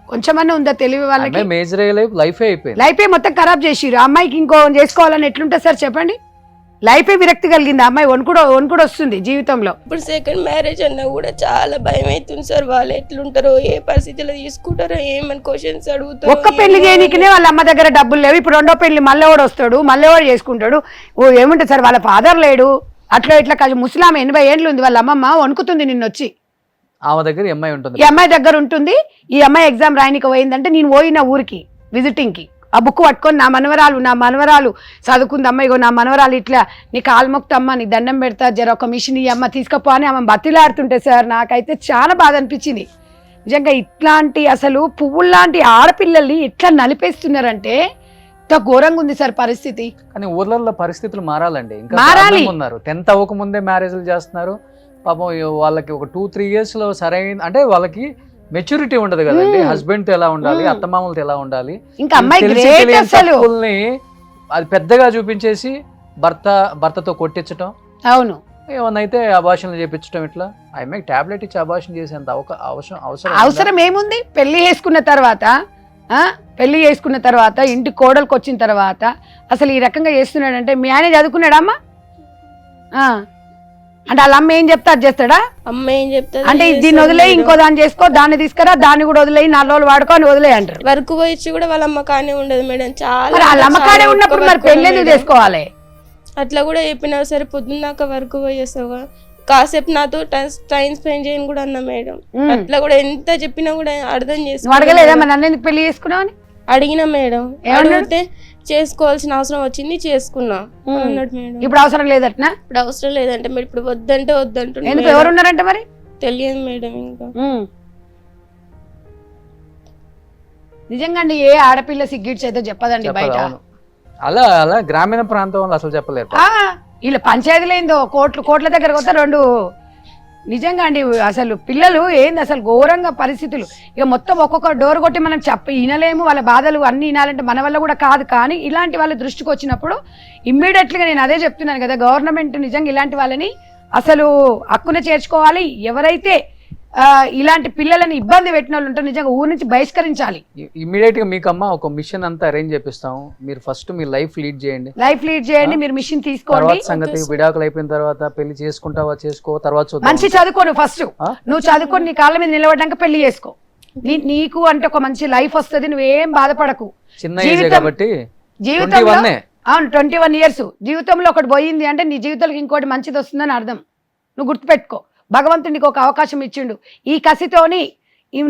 కొంచెమన్నా ఉందా తెలివి వాళ్ళకి? లైఫే మొత్తం ఖరాబ్ చేసిరు. అమ్మాయికి ఇంకో చేసుకోవాలని ఎట్లుంటుంది సార్ చెప్పండి? లైఫే విరక్తి కలిగింది. అమ్మాయి వణుకుడు వస్తుంది జీవితంలో. ఇప్పుడు సెకండ్ మ్యారేజ్ అన్నా కూడా చాలా భయం అవుతుంది సార్. వాళ్ళు ఎట్లుంటారో, ఏ పరిస్థితిలో తీసుకుంటారో, ఏమని క్వశ్చన్స్ అడుగుతారు. ఒక్క పెళ్లి చేయనికినే వాళ్ళ అమ్మ దగ్గర డబ్బులు లేవు. ఇప్పుడు 2వ పెళ్లి మళ్ళీ వస్తాడు, మళ్ళీ చేసుకుంటాడు. ఏముంటుంది సార్? వాళ్ళ ఫాదర్ లేడు. అట్లా ఇట్లా ముసలామె 80 ఏళ్ళు ఉంది. వాళ్ళ అమ్మమ్మ వణుకుతుంది నిన్నొచ్చి. ఆమె దగ్గర అమ్మాయి ఉంటుంది. ఈ అమ్మాయి దగ్గర ఉంటుంది. ఈ అమ్మాయి ఎగ్జామ్ రాయనికి పోయిందంటే నేను పోయిన ఊరికి విజిటింగ్ కి ఆ బుక్ పట్టుకొని నా మనవరాలు చదువుకుంది. అమ్మ ఇగో నా మనవరాలు ఇట్లా నీ కాలు మొక్తమ్మ, నీ దండం పెడతా, జర ఒక మిషన్ ఈ అమ్మ తీసుకపో అని ఆమె బతిలాడుతుంటే సార్ నాకైతే చాలా బాధ అనిపించింది. నిజంగా ఇట్లాంటి అసలు పువ్వుల్లాంటి ఆడపిల్లల్ని ఎట్లా నలిపేస్తున్నారంటే ఇంత ఘోరంగా ఉంది సార్ పరిస్థితి. కానీ ఊర్లలో పరిస్థితులు మారాలండి. ఇంకా మారాలి. దారుణంగా ఉన్నారు. 10th అవ్వకముందే మ్యారేజ్లు చేస్తున్నారు. పాపం వాళ్ళకి ఒక 2-3 years లో సరైన అంటే వాళ్ళకి మెచ్యూరిటీ ఉండదు కదండి. హస్బెండ్ తో ఎలా ఉండాలి, అత్తమామలతో ఎలా ఉండాలి, ఇంకా అమ్మాయి తెలిసి గ్రేట్ తెలియని అసలు. తప్పుల్ని అది పెద్దగా చూపించేసి భర్తతో కొట్టించటం, అవును ఏమన్నా అయితే అబార్షన్లు చేపించడం, ఇట్లా ఆ అమ్మాయికి టాబ్లెట్ ఇచ్చి అబార్షన్ చేసేంత అవసరం ఏముంది? పెళ్లి చేసుకున్న తర్వాత ఇంటి కోడలకు వచ్చిన తర్వాత అసలు ఈ రకంగా చేస్తున్నాడంటే మీ ఆయన చదువుకున్నాడా అమ్మా? అంటే వాళ్ళ అమ్మ ఏం చెప్తా అది చేస్తాడా? అమ్మ ఏం చెప్తాది అంటే దీన్ని వదిలేయి ఇంకో దాన్ని చేసుకో, దాన్ని తీసుకురా, దాన్ని కూడా వదిలేయి, 4 రోజులు వాడుకో అని వదిలేయి అంటారు. వర్క్ పోయి కూడా వాళ్ళ అమ్మ కానే ఉండదు మేడం. చాలా మరి వాళ్ళ అమ్మ కాడే ఉన్నప్పుడు మరి పెళ్లి ఎందుకు చేసుకోవాలి? అట్లా కూడా చెప్పినా సరే పొద్దున్నాక వర్క్ పోయేస్తావా, కాసేపు నాతో టైం స్పెండ్ చేయని కూడా అన్నా మేడం. అట్లా కూడా ఎంత చెప్పినా కూడా అర్థం నువ్వు అడగలేదా మరి నన్ను ఎందుకు పెళ్లి చేసుకున్నావు అని? అడిగినా మేడం. అడిగితే చేసుకోవాల్సిన అవసరం వచ్చింది, చేసుకున్నా అన్నాడు మేడం. ఇప్పుడు అవసరం లేదట్నా? ఇప్పుడు అవసరం లేదంటే మరి ఇప్పుడు వద్దంటే వద్దంటున్నా. ఎందుకు? ఎవరు ఉన్నారంటే మరి తెలియదు మేడం. ఇంకా నిజంగా అండి ఏ ఆడపిల్ల సిగ్గిడ్స్ అయితే చెప్పదండి బయట. అలా గ్రామీణ ప్రాంతంలో అసలు చెప్పలేరు. వీళ్ళ పంచాయతీలేందో కోట్ల దగ్గరకు వస్తే 2 నిజంగా అండి అసలు పిల్లలు ఏంది అసలు ఘోరంగా పరిస్థితులు. ఇక మొత్తం ఒక్కొక్క డోర్ కొట్టి మనం వినలేము, వాళ్ళ బాధలు అన్ని వినాలంటే మన వల్ల కూడా కాదు. కానీ ఇలాంటి వాళ్ళ దృష్టికి వచ్చినప్పుడు ఇమ్మీడియట్గా నేను అదే చెప్తున్నాను కదా, గవర్నమెంట్ నిజంగా ఇలాంటి వాళ్ళని అసలు హక్కున చేర్చుకోవాలి. ఎవరైతే ఇలాంటి పిల్లలని ఇబ్బంది పెట్టిన వాళ్ళు ఉంటారు నిజంగా ఊరి నుంచి బహిష్కరించాలి. ఇమ్మీడియట్ గా మీకు అమ్మ ఒక మిషన్ అంతా అరేంజ్ చేపిస్తాం. మీరు ఫస్ట్ మీ లైఫ్ లీడ్ చేయండి, మీరు మిషన్ తీసుకోండి. సంగతి విడాకులు అయిపోయిన తర్వాత పెళ్లి చేసుకుంటావా చేసుకో, తర్వాత మంచి చదువుకోను. ఫస్ట్ నువ్వు చదువుకొని నీ కాళ్ళ మీద నిలబడ్డాక పెళ్లి చేసుకో. నీకు అంటే ఒక మంచి లైఫ్ వస్తుంది, నువ్వేం బాధపడకు. చిన్న ఏజ్ కాబట్టి జీవితంలో అవును 21 years జీవితంలో ఒకటి పోయింది అంటే నీ జీవితంలో ఇంకోటి మంచిది వస్తుందని అర్థం. నువ్వు గుర్తుపెట్టుకో, భగవంతుడికి ఒక అవకాశం ఇచ్చిండు. ఈ కసితోని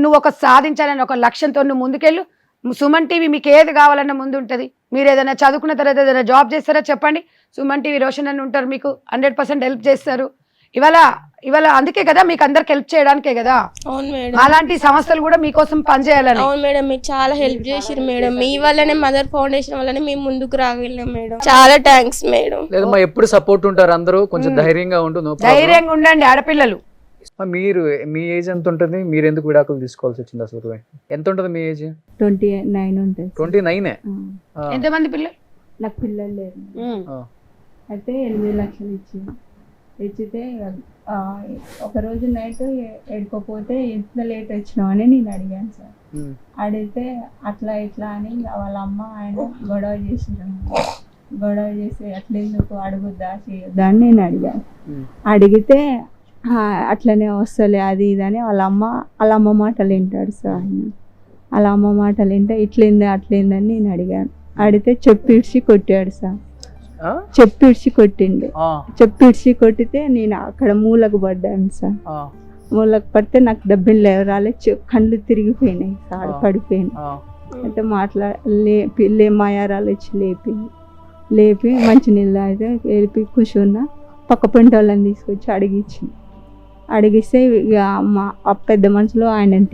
నువ్వు ఒక సాధించాలని ఒక లక్ష్యంతో నువ్వు ముందుకెళ్ళు. సుమన్ టీవీ మీకు ఏది కావాలన్నా ముందు ఉంటుంది. మీరు ఏదైనా చదువుకున్న తర్వాత ఏదైనా జాబ్ చేస్తారా చెప్పండి, సుమన్ టీవీ రోషన్ అని ఉంటారు, మీకు 100% హెల్ప్ చేస్తారు. ఇవాళ అందుకే కదా మీకు అందరికి హెల్ప్ చేయడానికే కదా. అవును మేడం. అలాంటి సంస్థలు కూడా మీకోసం పనిచేయాలని. అవును మేడం, మీరు చాలా హెల్ప్ చేశారు మేడం. మీ వల్లనే మదర్ ఫౌండేషన్ వల్లనే మేము ముందుకు రాగలిగాం మేడం. చాలా థ్యాంక్స్ మేడం. లేదమ్మా, ఎప్పుడు సపోర్ట్ ఉంటారు అందరూ. కొంచెం ధైర్యంగా ఉండు, ధైర్యంగా ఉండండి ఆడపిల్లలు. మీరు మీ ఏజ్ ఎంత ఉంటుంది? మీరు ఎందుకు విడాకులు తీసుకోవాల్సి వచ్చింది అసలు? ఎంత ఉంటుంది మీ ఏజ్? 29 ఉంటుంది. 29. ఎంతమంది పిల్లలు? నాకు పిల్లలు లేరు. అయితే 8 లక్షలు ఇచ్చితే ఒకరోజు నైట్ ఎడుకోపోతే ఎంత లేట్ వచ్చినావు అని నేను అడిగాను సార్. అడిగితే అట్లా ఇట్లా అని వాళ్ళ అమ్మ ఆయన గొడవ చేసి అట్లా ఎందుకు అడుగుద్దా చేయొద్దా అని నేను అడిగాను. అడిగితే అట్లనే వస్తలే అది ఇది అని వాళ్ళ అమ్మ మాటలు వింటాడు సార్. ఆయన వాళ్ళ అమ్మ మాటలు వింటే ఇట్లేంది అట్లేందని నేను అడిగాను. అడిగితే చెప్పిడ్చి కొట్టాడు సార్. చెప్పిడ్చి కొట్టితే నేను అక్కడ మూలకు పడ్డాను సార్. మూలకు పడితే నాకు దెబ్బలు లేవరాలే, కళ్ళు తిరిగిపోయినాయి సార్, పడిపోయినాయి. అయితే మాయారాలు వచ్చి లేపి మంచినీళ్ళు అయితే వెళ్ళి కూర్చున్నా. పక్క పంట వాళ్ళని తీసుకొచ్చి అడిగిస్తే ఇక పెద్ద మనుషులు ఆయనని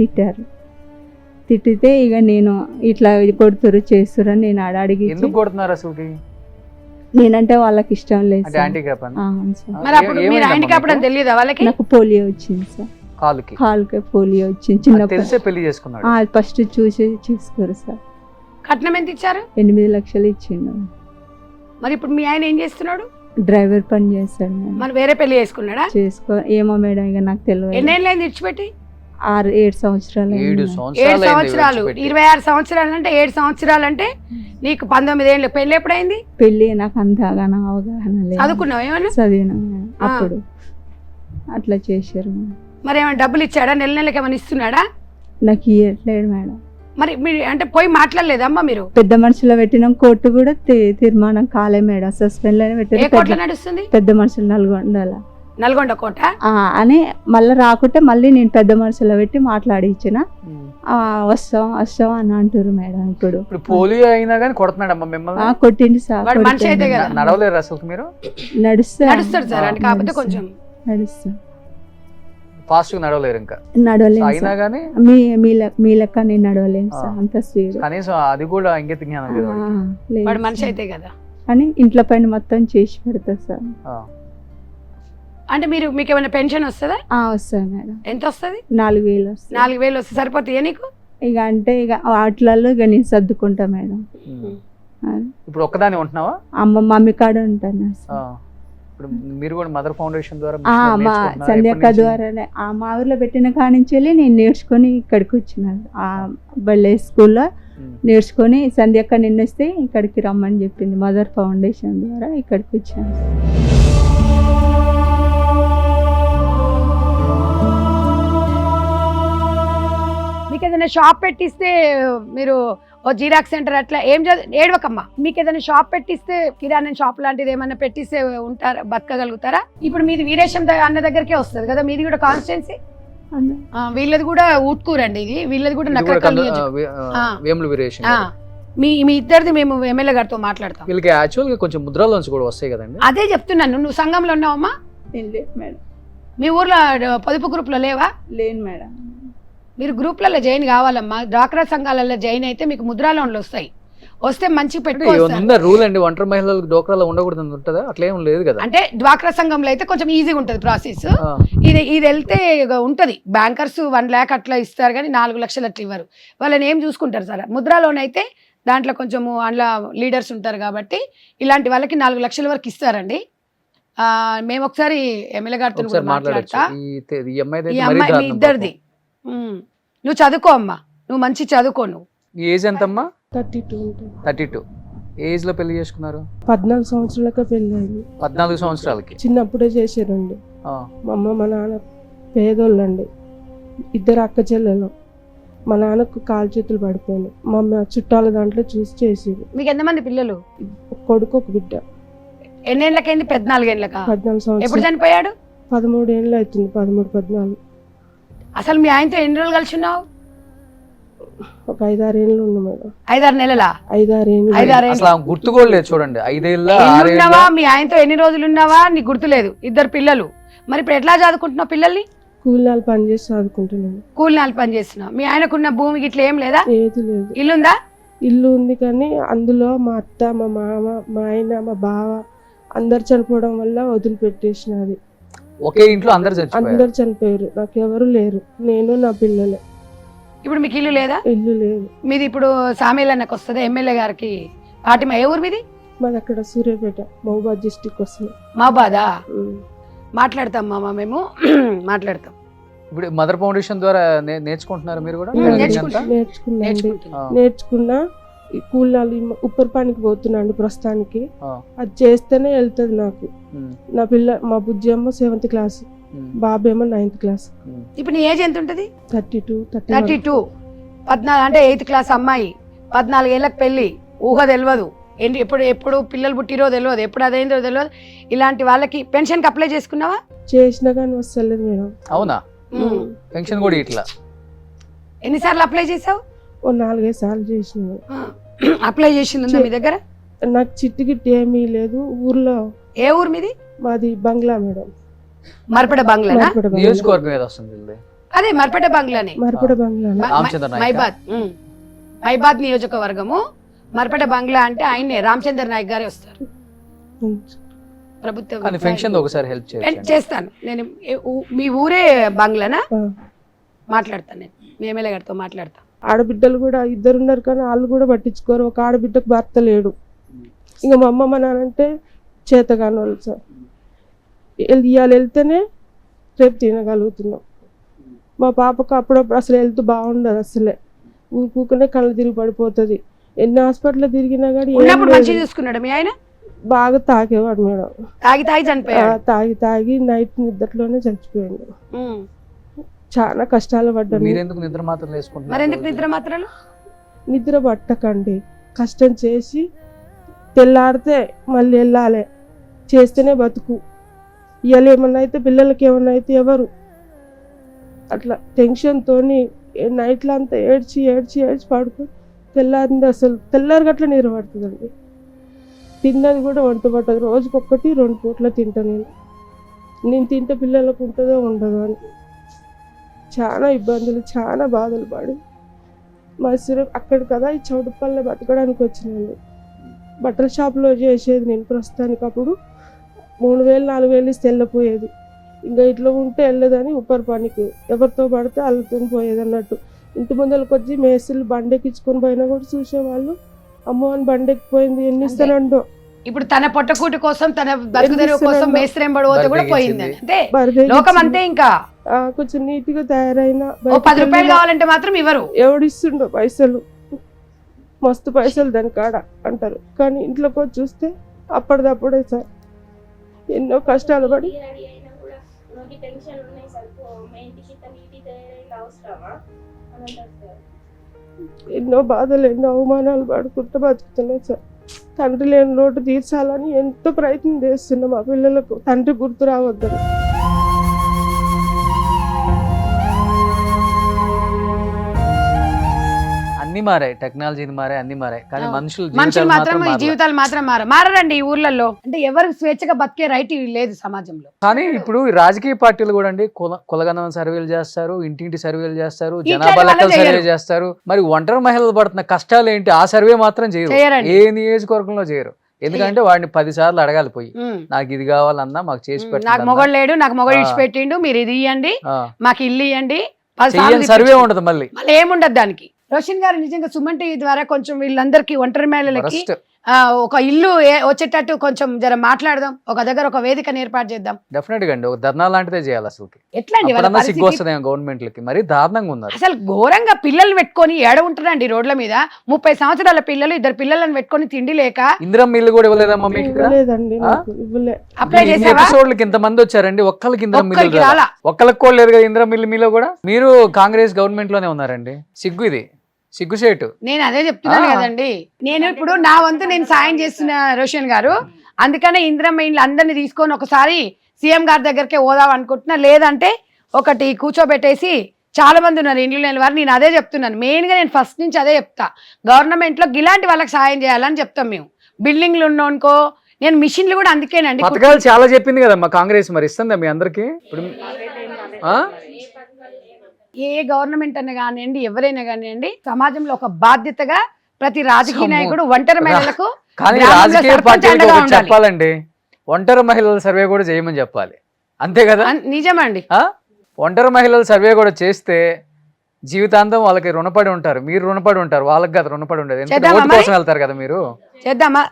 తిట్టితే ఇక నేను ఇట్లా కొడుతురు చేస్తురు అని నేను అడిగి, నేనంటే వాళ్ళకి ఇష్టం లేదు సార్. నాకు పోలియో వచ్చింది సార్, కాలుకి పోలియో వచ్చింది. చిన్న ఫస్ట్ చూసి చేసుకోరు సార్. కట్నం ఎంత ఇచ్చారు? 8 లక్షలు ఇచ్చిండు. మరి ఇప్పుడు మీ ఆయన ఏం చేస్తున్నాడు? డ్రైవర్ పని చేస్తాడు. మరి వేరే పెళ్లి చేసుకున్నాడా? ఏమో మేడం, ఇక నాకు తెలియదు. ఎన్నేళ్ళైంది విడిచిపెట్టి? 7 సంవత్సరాలు. 7 సంవత్సరాలు 26 సంవత్సరాలు అంటే 7 సంవత్సరాలు అంటే నీకు 19 ఏళ్ళు. పెళ్లి ఎప్పుడైంది? పెళ్లి నాకు అంతగా అవగాహన లేదు. చదువుకున్నావు? ఏమన్నా చదివినా అప్పుడు. అట్లా చేశారు. మరి ఏమైనా డబ్బులు ఇచ్చాడా? నెలకి ఏమైనా ఇస్తున్నాడా? నాకు ఇవ్వట్లేడు మేడం. మరి మీరు అంటే పోయి మాట్లాడలేదమ్మా మీరు? పెద్ద మనుషులు పెట్టినాం, కోర్టు కూడా తీర్మానం కాలే మేడం. సస్పెండ్ లోనే పెట్టారు. నడుస్తుంది పెద్ద మనుషులు నల్గొండ కోట అని. మళ్ళీ రాకుంటే మళ్ళీ నేను పెద్ద మనుషులు పెట్టి మాట్లాడి ఇచ్చిన. వస్తాం అని అంటారు మేడం. ఇప్పుడు పోలియో అయినా కానీ కొడుతున్నాడమ్మా మిమ్మల్ని? కొట్టింది సార్. మనిషి అయితే నడవలేరు అసలు మీరు? నడుస్తాడు సార్. అంటే కాకపోతే కొంచెం నడుస్తా. ఫాస్ట్ గా నడవలేరు ఇంకా. నడవలేను అయినా సార్. కానీ మీ లెక్క నేను నడవలేను సార్, అంత స్పీడ్. కనీసం అది కూడా ఇంగిత జ్ఞానం లేదు వాడికి. వాడు మనిషి అయితే కదా. అని ఇంట్లో పైన మొత్తం చేసి పెడతా సార్. ఆ. అంటే మీకు ఏమైనా పెన్షన్ వస్తుందా? వస్తుంది మేడం. ఎంత వస్తుంది? 4,000 వస్తుంది. 4,000 వస్తే సరిపోతాయా నీకు? ఇక అంటే ఇక వాటిలలో ఇక నేను సర్దుకుంటా మేడం. అది. ఇప్పుడు ఒక్కదాని ఉంటున్నావా? మమ్మీ కాడ ఉంటాను సార్. ఆ. ఇప్పుడు మీరు కూడా మదర్ ఫౌండేషన్ ద్వారా మా నేర్చుకుంటున్నారా? సంధ్యక్క ఎప్పటి నుంచి? ద్వారానే మా ఊర్లో పెట్టిన కాడి నుంచి వెళ్ళి నేను నేర్చుకొని ఇక్కడికి వచ్చినాను. బళ్ళే స్కూల్లో నేర్చుకొని సంధ్యక్క నిన్నొస్తే ఇక్కడికి రమ్మని చెప్పింది. మదర్ ఫౌండేషన్ ద్వారా ఇక్కడికి వచ్చాను. మీకు ఏదైనా షాప్ పెట్టిస్తే మీరు ఓ జిరాక్స్ సెంటర్ అట్లా ఏడవకమ్మా. మీకు ఏదైనా షాప్ పెట్టిస్తే కిరాణా షాప్ లాంటిది ఏమైనా పెట్టిస్తే ఉంటారా, బతకగలుగుతారా? ఇప్పుడు మీది వీరేశం అన్న దగ్గరికే వస్తుంది కదా, మీది కూడా కాన్స్టిట్యున్సీ. వీళ్ళది కూడా ఊట్కూరండి, ఇది వీళ్ళది కూడా నకరకల్ వేముల వీరేశం. మీ ఇద్దరిది మేము ఎమ్మెల్యే గారితో మాట్లాడతాం. వీళ్ళకి యాక్చువల్ గా కొంచెం ముద్రలోంచి కూడా వస్తాయి కదండి. అదే చెప్తున్నాను. నువ్వు సంఘంలో ఉన్నావమ్మా? మేడం. మీ ఊర్లో పొదుపు గ్రూప్లో లేవా? లేను మేడం. మీరు గ్రూప్లలో జాయిన్ కావాలమ్మా. డ్వాక్రా సంఘాలలో జాయిన్ అయితే మీకు ముద్రా లోన్లు వస్తాయి. వస్తే మంచి పెట్టుకోవచ్చు. రూల్ అండి, ఒంటరి మహిళలకు డోక్రాలో ఉండకూడదు ఉంటుందా? అట్లేం లేదు కదా. అంటే డ్వాక్రా సంఘంలో అయితే కొంచెం ఈజీగా ఉంటుంది ప్రాసెస్. ఇది వెళ్తే ఉంటది. బ్యాంకర్స్ 1 lakh అట్లా ఇస్తారు కానీ 4 లక్షలు అట్లా ఇవ్వరు. వాళ్ళని ఏం చూసుకుంటారు సార్? ముద్రా లోన్ అయితే దాంట్లో కొంచెము అందులో లీడర్స్ ఉంటారు కాబట్టి ఇలాంటి వాళ్ళకి 4 లక్షల వరకు ఇస్తారండి. మేము ఒకసారి ఎమ్మెల్యే గారితో కూడా మాట్లాడతా. ఈ అమ్మాయి మీ ఇద్దరిది. నువ్వు చదువుకో అమ్మా, నువ్వు మంచి చదువుకో. నువ్వు ఏజ్ ఎంతమ్మా? 32 ఉంటుంది. 32. ఏజ్ లో పెళ్లి చేసుకున్నారు? 14 సంవత్సరాలకే పెళ్ళి అయింది. 14 సంవత్సరాలకి చిన్నప్పుడే చేశారండి. ఆ. మా అమ్మ మా నాన్న పేదోళ్ళండి, 2 అక్క చెల్లెలు. మా నాన్నకు కాలు చేతులు పడిపోయినాయి. మా అమ్మ చుట్టాల దాంట్లో చూసి చేసేది. మీకు ఎంతమంది పిల్లలు? ఒక కొడుకు ఒక బిడ్డ. ఎన్నేళ్ళకైంది? 14 ఏళ్ళకా? 14 ఎప్పుడు సంవత్సరాలు. చనిపోయాడు? 13 ఏళ్ళు అవుతుంది. 13, 14. అసలు మీ ఆయనతో ఎన్ని రోజులు కలిసి ఉన్నావు? ఒక 5-6 ఏళ్ళు ఉంది మేడం. 5-6 నెలలా? 5-6 ఏళ్ళు. 5-6 అసలు ఆమె గుర్తు కూడా లేదు చూడండి. 5 ఏళ్ళ, 6 ఏళ్ళ. ఉన్నావా? మీ ఆయనతో ఎన్ని రోజులు ఉన్నావా నీకు గుర్తులేదు. 2 పిల్లలు. మరి ఇప్పుడు ఎట్లా చదువుకుంటున్నావు పిల్లల్ని? కూలీనాలు పని చేసి చదువుకుంటున్నాను. కూలినాలు పని చేస్తున్నావు. మీ ఆయనకున్న భూమి గిట్ల ఏం లేదా? ఏది లేదు. ఇల్లుందా? ఇల్లు ఉంది కానీ అందులో మా అత్త, మా మామ, మా ఆయన, మా బావ అందరు చనిపోవడం వల్ల వదిలిపెట్టేసినది. ఒకే ఇంట్లో అందరు అందరు చనిపోయారు. నాకు ఎవరు లేరు, నేను నా పిల్లలే. ఇప్పుడు మీకు ఇల్లు లేదా? ఇల్లు లేదు. మీది ఇప్పుడు సామేలన్నకు వస్తుంది ఎమ్మెల్యే గారికి పాటిమా. ఏ ఊరు మీది? మాది అక్కడ సూర్యాపేట, మహబూబాద్ డిస్టిక్ వస్తుంది. మా బాధా మాట్లాడతాం మామ, మేము మాట్లాడతాం. ఇప్పుడు మదర్ ఫౌండేషన్ ద్వారా నేర్చుకుంటున్నారు మీరు కూడా? నేర్చుకున్నా. ఈ కూలాలు ఉప్పర్ పనికి పోతున్నాండి ప్రస్తుతానికి. అది చేస్తేనే వెళ్తుంది నాకు. నా మా బుజ్జి ఏమో 7th క్లాస్, బాబు ఏమో 9th క్లాస్. ఇప్పుడు నీ ఏజ్ ఎంత ఉంటుంది? 32. 14 అంటే 8th క్లాస్ అమ్మాయి. 14 ఏళ్ళకి పెళ్లి. ఊహ తెలియదు. ఎప్పుడు పిల్లలు పుట్టిరో తెలియదు, ఎప్పుడు అదైందో తెలియదు. ఇలాంటి వాళ్ళకి పెన్షన్ కి అప్లై చేసుకున్నావా? చేసినా కానీ వస్తలేదు మేడం. అవునా? పెన్షన్ కూడా ఇట్లా ఎన్నిసార్లు అప్లై చేసావు? ఓ 4-5 సార్లు చేసిన. అప్లై చేసింది మీ దగ్గర? నాకు చిట్టి గిట్టి ఏమీ లేదు ఊర్లో. ఏ ఊరు మీది? మాది బంగ్లా మేడం. మర్పడ బంగ్లా. నియోజకవర్గం ఏదో వస్తుంది. అదే మర్పడ బంగ్లానే. మర్పడ బంగ్లా, మైబాద్ నియోజకవర్గము. మర్పట బంగ్లా అంటే ఆయనే రామచంద్ర నాయక్ గారే వస్తారు. ప్రభుత్వం చేస్తాను నేను. మీ ఊరే బంగ్లానా? మాట్లాడతాను నేను, మీ ఎమ్మెల్యే గారితో మాట్లాడతాను. ఆడబిడ్డలు కూడా 2 ఉన్నారు కానీ వాళ్ళు కూడా పట్టించుకోరు. ఒక ఆడబిడ్డకు భర్త లేడు. ఇంకా మా అమ్మ మా నాన్నంటే చేతగాని వాళ్ళు సార్. ఇవాళ వెళ్తేనే రేపు తినగలుగుతున్నాం. మా పాపకు అప్పుడప్పుడు అసలు హెల్త్ బాగుండదు. అసలే ఊరుకూకనే కళ్ళు తిరిగి పడిపోతుంది. ఎన్ని హాస్పిటల్ తిరిగినా కానీ మంచిగా చూసుకున్నాడు మీ ఆయన? బాగా తాగేవాడు మేడం. తాగి చనిపోయాడు. తాగి నైట్ నిద్రలోనే చచ్చిపోయాడు. చాలా కష్టాలు పడ్డాను. నిద్ర పట్టకండి, కష్టం చేసి తెల్లారితే మళ్ళీ వెళ్ళాలి. చేస్తేనే బతుకు. ఇవాళ ఏమన్నా అయితే పిల్లలకి ఏమన్నా అయితే ఎవరు అట్లా టెన్షన్తో నైట్లో అంతా ఏడ్చి పడుకో. తెల్లారింది అసలు తెల్లారి గట్ల నీరు పడుతుందండి. తిన్నది కూడా వంట పట్టదు. రోజుకి 1-2 పూట్ల తింటా నేను తింటే పిల్లలకు ఉంటుందో ఉండదో అని. చాలా ఇబ్బందులు, చాలా బాధలు పడి మసూరు అక్కడ కదా ఈ చౌటుపల్లె బతకడానికి వచ్చినండి. బట్టల షాప్లో చేసేది నేను ప్రస్తుతానికి. అప్పుడు 3,000 4,000 ఇస్తే వెళ్ళిపోయేది. ఇంకా ఇట్లా ఉంటే వెళ్ళదని ఉప్పర్ పనికి ఎవరితో పడితే వాళ్ళతో పోయేది అన్నట్టు. ఇంటి ముందరకు వచ్చి మేస్త్రీలు బండెక్కించుకొని పోయినా కూడా చూసేవాళ్ళు, అమ్మో అని బండెక్కిపోయింది ఎన్ని ఇస్తానండో. ఇప్పుడు తన పొట్టకూటి కోసం, తన బతుకుదెరువు కోసం మేస్త్రం పడిపోతే కూడా పోయింది. అంటే లోకం అంతే. ఇంకా కొంచెం నీట్ గా తయారైన 10 రూపాయలు కావాలంటే మాత్రం ఇవ్వరు. ఎవడిస్తుండో పైసలు, మస్తు పైసలు దాని కాడ అంటారు. కానీ ఇంట్లోకి వచ్చి చూస్తే అప్పటిదప్పుడే సార్ ఎన్నో కష్టాలు పడి ఎన్నో బాధలు, ఎన్నో అవమానాలు పడుకుంటూ బతుకుతున్నాం సార్. తండ్రి లేని లోటు తీర్చాలని ఎంతో ప్రయత్నం చేస్తున్నాం. మా పిల్లలకు తండ్రి గుర్తు రావద్దని. అన్ని మారాయి, టెక్నాలజీని మారాయి, అన్ని మారాయి, కానీ మనుషులు మాత్రం జీవితాలు మాత్రం మారరండి ఈ ఊర్లలో. అంటే ఎవరికి స్వేచ్ఛగా బతికే రైట్ లేదు సమాజంలో. కానీ ఇప్పుడు ఈ రాజకీయ పార్టీలు కూడా అండి కులగణన సర్వేలు చేస్తారు, ఇంటింటి సర్వేలు చేస్తారు, జనాభా లెక్కలు సర్వే చేస్తారు. మరి ఒంటరి మహిళలు పడుతున్న కష్టాలు ఏంటి ఆ సర్వే మాత్రం చేయరు. ఏ నియోజకవర్గంలో చేయరు. ఎందుకంటే వాడిని 10 సార్లు అడగాలి పోయి, నాకు ఇది కావాలన్నా మాకు చేసి పెట్టండి, నాకు మొగడు లేడు, నాకు మొగడు ఇచ్చి పెట్టిండు, మీరు ఇది ఇవ్వండి, మాకు ఇల్లు ఇవ్వండి, సర్వే ఉండదు. మళ్ళీ ఏముండదు దానికి. రోషన్ గారు నిజంగా సుమన్ టీవీ ద్వారా కొంచెం వీళ్ళందరికీ ఒంటరి మహిళలకి ఒక ఇల్లు వచ్చేటట్టు కొంచెం జర మాట్లాడదాం, ఒక దగ్గర ఒక వేదికను ఏర్పాటు చేద్దాం. డెఫినెట్ గా అండి, ఒక ధర్నా లాంటిదే చేయాలి. అసలు ఎట్లా సిగ్గు వస్తుంది గవర్నమెంట్ లకి, మరి దారుణంగా ఉన్నారు. అసలు ఘోరంగా పిల్లలు పెట్టుకొని ఏడ ఉంటున్నాండి రోడ్ల మీద. 30 సంవత్సరాల పిల్లలు, 2 పిల్లలను పెట్టుకొని తిండి లేక. ఇందిరమ్మ ఇల్లు కూడా ఇవ్వలేదమ్మా మీకు? అప్లై చేసేవా? ఇంత మంది వచ్చారండి, ఒక్కరికి ఇందిరమ్మ ఇల్లు రాలా. ఒక్కరికి కూడా లేదు కదా ఇందిరమ్మ ఇల్లు మీలో కూడా. మీరు కాంగ్రెస్ గవర్నమెంట్ లోనే ఉన్నారండి. సిగ్గు, ఇది సిగ్గుసేటు. నేను అదే చెప్తున్నాను కదండి. నేను ఇప్పుడు నా వంతు నేను సాయం చేస్తున్న రోషన్ గారు. అందుకనే ఇందిరమ్మ ఇండ్లు అందరినీ తీసుకొని ఒకసారి సీఎం గారి దగ్గరికి పోదాం అనుకుంటున్నా. లేదంటే ఒకటి కూర్చోబెట్టేసి, చాలా మంది ఉన్నారు ఇండ్లు లేని వారు. నేను అదే చెప్తున్నాను మెయిన్ గా, నేను ఫస్ట్ నుంచి అదే చెప్తా. గవర్నమెంట్ లో ఇలాంటి వాళ్ళకి సాయం చేయాలని చెప్తాం మేము. బిల్డింగ్లు ఉన్నోనుకో, నేను మిషన్లు కూడా అందుకేనండి. పథకాలు చాలా చెప్పింది కదా మా కాంగ్రెస్, మరి ఇస్తుందా మీ అందరికి? ఇప్పుడు ఏ గవర్నమెంట్ అన్న కానివ్వండి, ఎవరైనా కానివ్వండి, సమాజంలో ఒక బాధ్యతగా ప్రతి రాజకీయ నాయకుడు ఒంటరి మహిళలకు, కానీ రాజకీయ పార్టీలకు చెప్పాలండి, ఒంటరి మహిళల సర్వే కూడా చేయమని చెప్పాలి. అంతే కదా? నిజమండి. ఒంటరి మహిళల సర్వే కూడా చేస్తే జీవితాంతం వాళ్ళకి రుణపడి ఉంటారు. మీరు రుణపడి ఉంటారు, వాళ్ళకి కదా రుణపడి ఉండదు. ఎందుకంటే ఓటు కోసం వెళ్తారు కదా మీరు. చేద్దామా?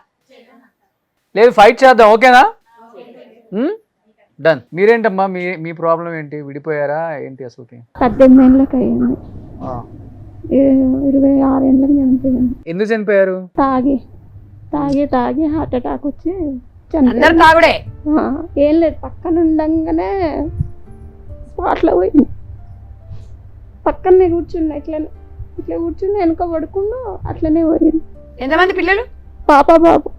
లేదు, ఫైట్ చేద్దాం. ఓకేనా? డన్. మీరేంటమ్మా, మీ ప్రాబ్లం ఏంటి? విడిపోయారా ఏంటి అసలు? 18 ఏళ్ళకి అయ్యింది. 26 ఏళ్ళకి చనిపోయింది. ఎందుకు చనిపోయారు? తాగి హార్ట్ అటాక్ వచ్చి అందరు తాగుడే. ఏం లేదు, పక్కన ఉండంగానే స్పాట్లో పోయింది. పక్కనే కూర్చున్నా, ఇట్లా కూర్చున్నా, వెనక పడుకుండా అట్లనే పోయింది. ఎంతమంది పిల్లలు? బాబు.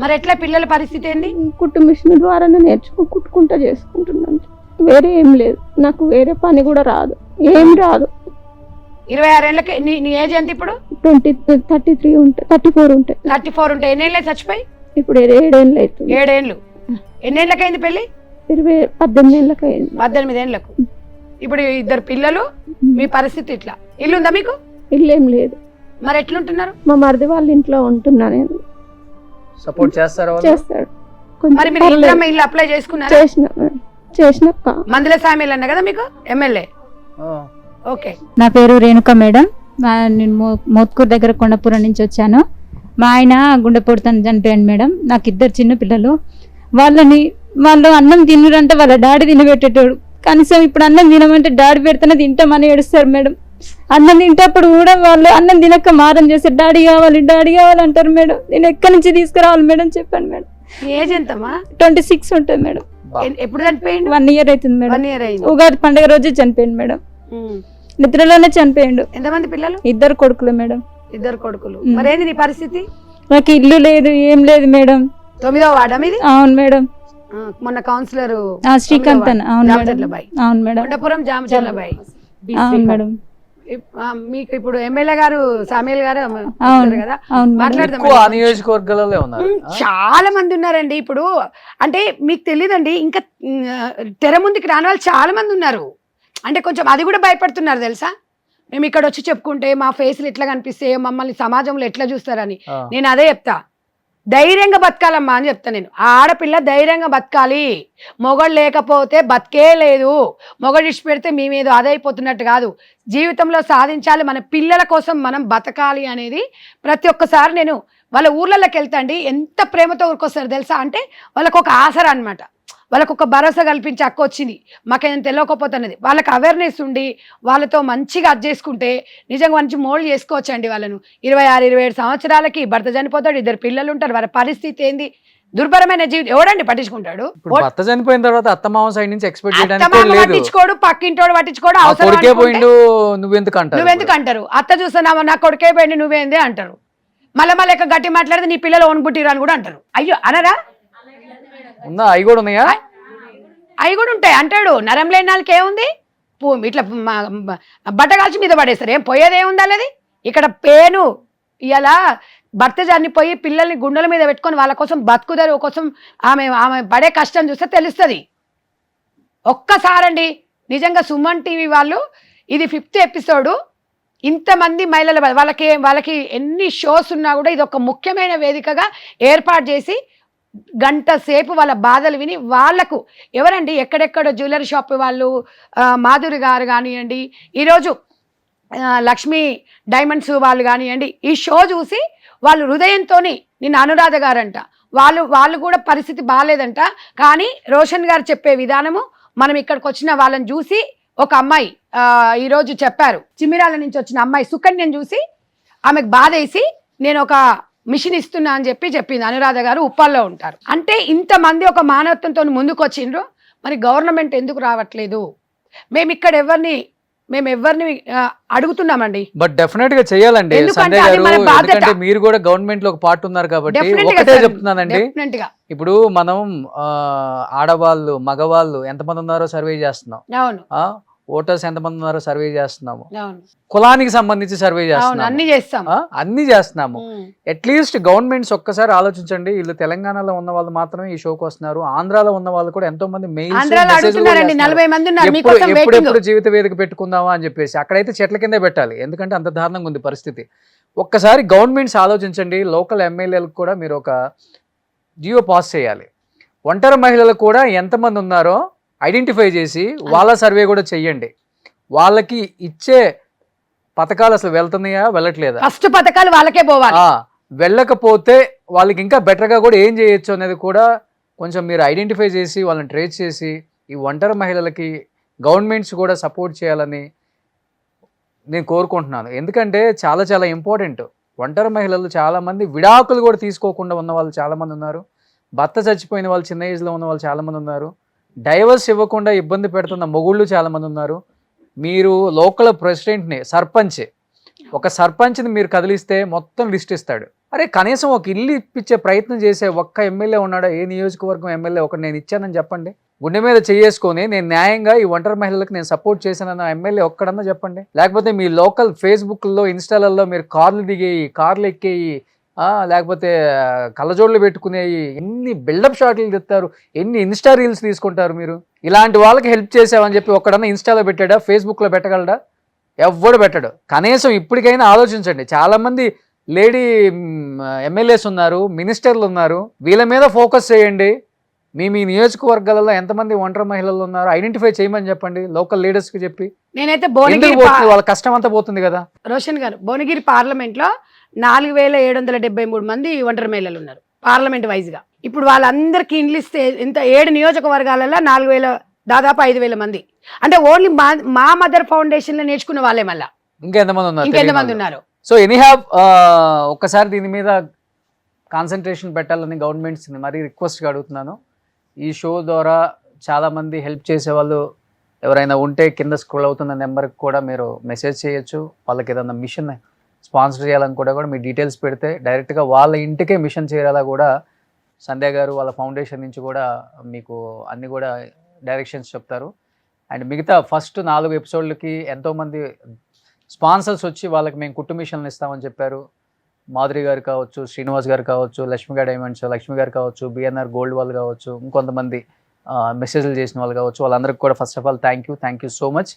మరి ఎట్లా పిల్లల పరిస్థితి ఏంటి? కుట్టు మిషన్ ద్వారానే కుట్టుకుంటా చేసుకుంటున్నాను. వేరే ఏం లేదు, నాకు వేరే పని కూడా రాదు, ఏం రాదు. 26 ఏళ్ళకి. నీ ఏజ్ ఎంత ఇప్పుడు? 33 ఉంటాయి, 34 ఉంటాయి. 34 ఉంటాయి. ఎన్నేళ్ళకి చచ్చిపోయి? ఇప్పుడు 7 ఏళ్ళు అవుతుంది. 7 ఏళ్ళు. ఎన్నేళ్ళకి అయింది పెళ్లి? 18 ఏళ్ళకి అయింది. 18 ఏళ్ళకు. ఇప్పుడు 2 పిల్లలు. మీ పరిస్థితి ఇట్లా. ఇల్లు ఉందా మీకు? ఇల్లు ఏం లేదు. మరి ఎట్లుంటున్నారు? మా మరిది వాళ్ళ ఇంట్లో ఉంటున్నా నేను. సపోర్ట్ చేస్తాడు. మరి మీరు ఇందిరమ్మ ఇల్లు అప్లై చేసుకున్నారా? చేసిన మందుల సామీలు అన్న కదా మీకు ఎమ్మెల్యే. ఓకే. నా పేరు రేణుక మేడం. నేను మోత్కూర్ దగ్గర కొండపురం నుంచి వచ్చాను. మా ఆయన గుండెపోటుతో చనిపోయాను మేడం. నాకు 2 చిన్న పిల్లలు. వాళ్ళు అన్నం తినరంటే వాళ్ళ డాడీ తినబెట్టేటోడు. కనీసం ఇప్పుడు అన్నం తినమంటే డాడీ పెడితేనే తింటామని ఏడుస్తారు మేడం. అన్నం తింటప్పుడు కూడా వాళ్ళు అన్నం తినక మారం చేస్తారు, డాడీ కావాలి అంటారు మేడం. నేను ఎక్కడి నుంచి తీసుకురావాలి మేడం చెప్పండి మేడం. ఏజ్ ఎంతమా? 26 ఉంటుంది మేడం. ఎప్పుడు చనిపోయిండు? 1 ఇయర్ అవుతుంది మేడం. 1 ఇయర్ అయింది. ఉగాది పండుగ రోజు చనిపోయింది మేడం. నిద్రలోనే చనిపోయిండు. ఎంతమంది పిల్లలు? 2 కొడుకులు మేడం. 2 కొడుకులు. మరి ఏంది నీ పరిస్థితి? నాకు ఇల్లు లేదు, ఏం లేదు మేడం. 9వ వార్డా మీది? అవును మేడం. మొన్న కౌన్సిలర్ శ్రీకాంత్. అవును మేడం. కొండపురం జామచర్లబాయ్. అవును మేడం. మీకు ఇప్పుడు ఎమ్మెల్యే గారు సామేల్ గారు కదా మాట్లాడదాం. నియోజకవర్గాలలో ఉన్నారు, చాలా మంది ఉన్నారండి. ఇప్పుడు అంటే మీకు తెలియదండి, ఇంకా తెర ముందుకి రాని వాళ్ళు చాలా మంది ఉన్నారు. అంటే కొంచెం అది కూడా భయపడుతున్నారు తెలుసా. మేము ఇక్కడ వచ్చి చెప్పుకుంటే మా ఫేస్లు ఎట్లా కనిపిస్తే మమ్మల్ని సమాజంలో ఎట్లా చూస్తారని. నేను అదే చెప్తా, ధైర్యంగా బతకాలమ్మా అని చెప్తా నేను. ఆ ఆడపిల్ల ధైర్యంగా బతకాలి, మొగడు లేకపోతే బతికే లేదు, మొగడు ఇచ్చి పెడితే మేమేదో అదైపోతున్నట్టు కాదు, జీవితంలో సాధించాలి, మన పిల్లల కోసం మనం బతకాలి అనేది ప్రతి ఒక్కసారి నేను వాళ్ళ ఊర్లలోకి వెళ్తాండి ఎంత ప్రేమతో ఊరుకొస్తారు తెలుసా. అంటే వాళ్ళకు ఒక ఆసరా అనమాట, వాళ్ళకు ఒక భరోసా కల్పించి అక్క వచ్చింది మాకేం తెలియకపోతున్నది, వాళ్ళకి అవేర్నెస్ ఉండి వాళ్ళతో మంచిగా అది చేసుకుంటే నిజంగా మంచి మోల్డ్ చేసుకోవచ్చండి వాళ్ళను. 26-27 సంవత్సరాలకి భర్త చనిపోతాడు, 2 పిల్లలు ఉంటారు, వాళ్ళ పరిస్థితి ఏంది, దుర్భరమైన జీవితం ఎవడండి పట్టించుకుంటాడు. భర్త చనిపోయిన తర్వాత అత్తమామ సైడ్ నుంచి ఎక్స్పెక్ట్ చేయడానికి పట్టించుకోడు, పక్కింటోడు పట్టించుకోడు, కొడుకే పోయిండు నువ్వెందుకు అంటారు. అత్త చూస్తున్నావా నా కొడుకే పోయింది నువ్వేంది అంటారు. మళ్ళీ గట్టి మాట్లాడితే నీ పిల్లలు ఓన్బుట్టిరు అని కూడా అంటారు. అయ్యో అనరా, ఉందా అవి కూడా ఉన్నాయా, అవి కూడా ఉంటాయి అంటాడు. నరం లేని వాళ్ళకి ఏముంది, ఇట్లా బట్ట కాల్చి మీద పడేస్తారు, ఏం పోయేదేముంది వాళ్ళది. ఇక్కడ పేను ఇలా భర్త చనిపోయి పిల్లల్ని గుండెల మీద పెట్టుకొని వాళ్ళ కోసం బతుకుదారు కోసం ఆమె పడే కష్టం చూస్తే తెలుస్తుంది. ఒక్కసారండి నిజంగా సుమన్ టీవీ వాళ్ళు ఇది 5th ఎపిసోడు, ఇంతమంది మహిళల వాళ్ళకి ఎన్ని షోస్ ఉన్నా కూడా ఇది ఒక ముఖ్యమైన వేదికగా ఏర్పాటు చేసి గంట సేపు వాళ్ళ బాధలు విని వాళ్ళకు ఎవరండి ఎక్కడెక్కడో జ్యువెలరీ షాప్ వాళ్ళు మాధురి గారు కానివ్వండి, ఈరోజు లక్ష్మీ డైమండ్స్ వాళ్ళు కానివ్వండి, ఈ షో చూసి వాళ్ళు హృదయంతో నిన్న అనురాధ గారంట వాళ్ళు కూడా పరిస్థితి బాగాలేదంట, కానీ రోషన్ గారు చెప్పే విధానము మనం ఇక్కడికి వచ్చిన వాళ్ళని చూసి ఒక అమ్మాయి ఈరోజు చెప్పారు, చిమిరాల నుంచి వచ్చిన అమ్మాయి సుకన్యను చూసి ఆమెకు బాధ వేసి నేను ఒక మిషన్ ఇస్తున్నా అని చెప్పింది అనురాధ గారు, ఉప్పల్లో ఉంటారు. అంటే ఇంతమంది ఒక మానవత్వంతో ముందుకు వచ్చిండ్రు, మరి గవర్నమెంట్ ఎందుకు రావట్లేదు. మేము ఇక్కడ ఎవరిని అడుగుతున్నామండి. బట్ డెఫినెట్ గా చేయాలండి సంజయ్ గారు, ఎందుకంటే మీరు కూడా గవర్నమెంట్ లో ఒక పార్ట్ ఉన్నారు కాబట్టి ఒకటే చెప్తున్నానండి. ఇప్పుడు మనం ఆడవాళ్ళు మగవాళ్ళు ఎంతమంది ఉన్నారో సర్వే చేస్తున్నాం, అవును, ఓటర్స్ ఎంతమంది ఉన్నారో సర్వే చేస్తున్నాము, కులానికి సంబంధించి సర్వే చేస్తున్నాము, అన్ని చేస్తున్నాము. అట్లీస్ట్ గవర్నమెంట్స్ ఒక్కసారి ఆలోచించండి, వీళ్ళు తెలంగాణలో ఉన్న వాళ్ళు మాత్రమే ఈ షోకి వస్తున్నారు, ఆంధ్రాలో ఉన్న వాళ్ళు కూడా ఎంతో మంది ఎప్పుడెప్పుడు జీవిత వేదిక పెట్టుకుందామా అని చెప్పేసి. అక్కడైతే చెట్ల కిందే పెట్టాలి, ఎందుకంటే అంత దారుణంగా ఉంది పరిస్థితి. ఒక్కసారి గవర్నమెంట్స్ ఆలోచించండి, లోకల్ ఎమ్మెల్యేలకు కూడా మీరు ఒక జియో పాస్ చేయాలి, ఒంటరి మహిళలు కూడా ఎంతమంది ఉన్నారో ఐడెంటిఫై చేసి వాళ్ళ సర్వే కూడా చెయ్యండి. వాళ్ళకి ఇచ్చే పథకాలు అసలు వెళ్తున్నాయా వెళ్ళట్లేదా, ఫస్ట్ పథకాలు వాళ్ళకే పోవాలి, వెళ్ళకపోతే వాళ్ళకి ఇంకా బెటర్గా కూడా ఏం చేయొచ్చు అనేది కూడా కొంచెం మీరు ఐడెంటిఫై చేసి వాళ్ళని ట్రేస్ చేసి ఈ ఒంటరి మహిళలకి గవర్నమెంట్స్ కూడా సపోర్ట్ చేయాలని నేను కోరుకుంటున్నాను. ఎందుకంటే చాలా చాలా ఇంపార్టెంట్. ఒంటరి మహిళలు చాలామంది విడాకులు కూడా తీసుకోకుండా ఉన్న వాళ్ళు చాలామంది ఉన్నారు, భర్త చచ్చిపోయిన వాళ్ళు చిన్న ఏజ్లో ఉన్న వాళ్ళు చాలామంది ఉన్నారు, డైవర్స్ ఇవ్వకుండా ఇబ్బంది పెడుతున్న మొగుళ్ళు చాలామంది ఉన్నారు. మీరు లోకల్ ప్రెసిడెంట్ని ఒక సర్పంచ్ని మీరు కదిలిస్తే మొత్తం లిస్ట్ ఇస్తాడు. అరే కనీసం ఒక ఇల్లు ఇప్పించే ప్రయత్నం చేసే ఒక్క ఎమ్మెల్యే ఉన్నాడా, ఏ నియోజకవర్గం ఎమ్మెల్యే ఒకటి నేను ఇచ్చానని చెప్పండి, గుండె మీద చేసుకొని నేను న్యాయంగా ఈ ఒంటరి మహిళలకు నేను సపోర్ట్ చేశానన్న ఎమ్మెల్యే ఒక్కడన్నా చెప్పండి. లేకపోతే మీ లోకల్ ఫేస్బుక్లో ఇన్స్టాలలో మీరు కార్లు దిగేయి, కార్లు ఎక్కేయి, లేకపోతే కళ్ళజోళ్ళు పెట్టుకునేవి, ఎన్ని బిల్డప్ షాట్లు తెస్తారు, ఎన్ని ఇన్స్టా రీల్స్ తీసుకుంటారు మీరు. ఇలాంటి వాళ్ళకి హెల్ప్ చేసామని చెప్పి ఒక్కడన్నా ఇన్స్టాలో పెట్టాడా, ఫేస్బుక్లో పెట్టగలడా, ఎవ్వడు పెట్టడు. కనీసం ఇప్పటికైనా ఆలోచించండి. చాలామంది లేడీ ఎమ్మెల్యేస్ ఉన్నారు, మినిస్టర్లు ఉన్నారు, వీళ్ళ మీద ఫోకస్ చేయండి. మీ నియోజకవర్గాలలో ఎంతమంది ఒంటరి మహిళలు ఉన్నారు ఐడెంటిఫై చేయమని చెప్పండి లోకల్ లీడర్స్ కి చెప్పి. నేనైతే వాళ్ళ కష్టం అంతా పోతుంది కదా. రోషన్ గారు, భువనగిరి పార్లమెంట్ లో 4773 మంది ఒంటరి మహిళలు ఉన్నారు పార్లమెంట్ వైజ్ గా. ఇప్పుడు వాళ్ళందరికి ఇండ్లు ఇస్తే ఇంత 7 నియోజకవర్గాలలో 4000 దాదాపు 5000 మంది, అంటే ఓన్లీ మా మదర్ ఫౌండేషన్ లో నేర్చుకున్న వాళ్ళే. మళ్ళీ ఇంకెంతమంది ఉన్నారు. సో ఎనీహావ్ ఒక్కసారి దీని మీద కాన్సన్ట్రేషన్ పెట్టాలని గవర్నమెంట్స్ మరీ రిక్వెస్ట్గా అడుగుతున్నాను. ఈ షో ద్వారా చాలామంది హెల్ప్ చేసేవాళ్ళు ఎవరైనా ఉంటే కింద స్క్రోల్ అవుతున్న నెంబర్కి కూడా మీరు మెసేజ్ చేయొచ్చు. వాళ్ళకి ఏదైనా మిషన్ స్పాన్సర్ చేయాలని కూడా మీ డీటెయిల్స్ పెడితే డైరెక్ట్గా వాళ్ళ ఇంటికే మిషన్ చేరేలా కూడా సంధ్య గారు వాళ్ళ ఫౌండేషన్ నుంచి కూడా మీకు అన్ని కూడా డైరెక్షన్స్ చెప్తారు. అండ్ మిగతా ఫస్ట్ 4 ఎపిసోడ్లకి ఎంతోమంది స్పాన్సర్స్ వచ్చి వాళ్ళకి మేము కుట్టు మిషన్లు ఇస్తామని చెప్పారు. మాధురి గారు కావచ్చు, శ్రీనివాస్ గారు కావచ్చు, లక్ష్మీ డైమండ్స్ లక్ష్మి గారు కావచ్చు, బిఎన్ఆర్ గోల్డ్ వాళ్ళు కావచ్చు, ఇంకొంతమంది మెసేజ్లు చేసిన వాళ్ళు కావచ్చు, వాళ్ళందరికీ కూడా first of all thank you so much.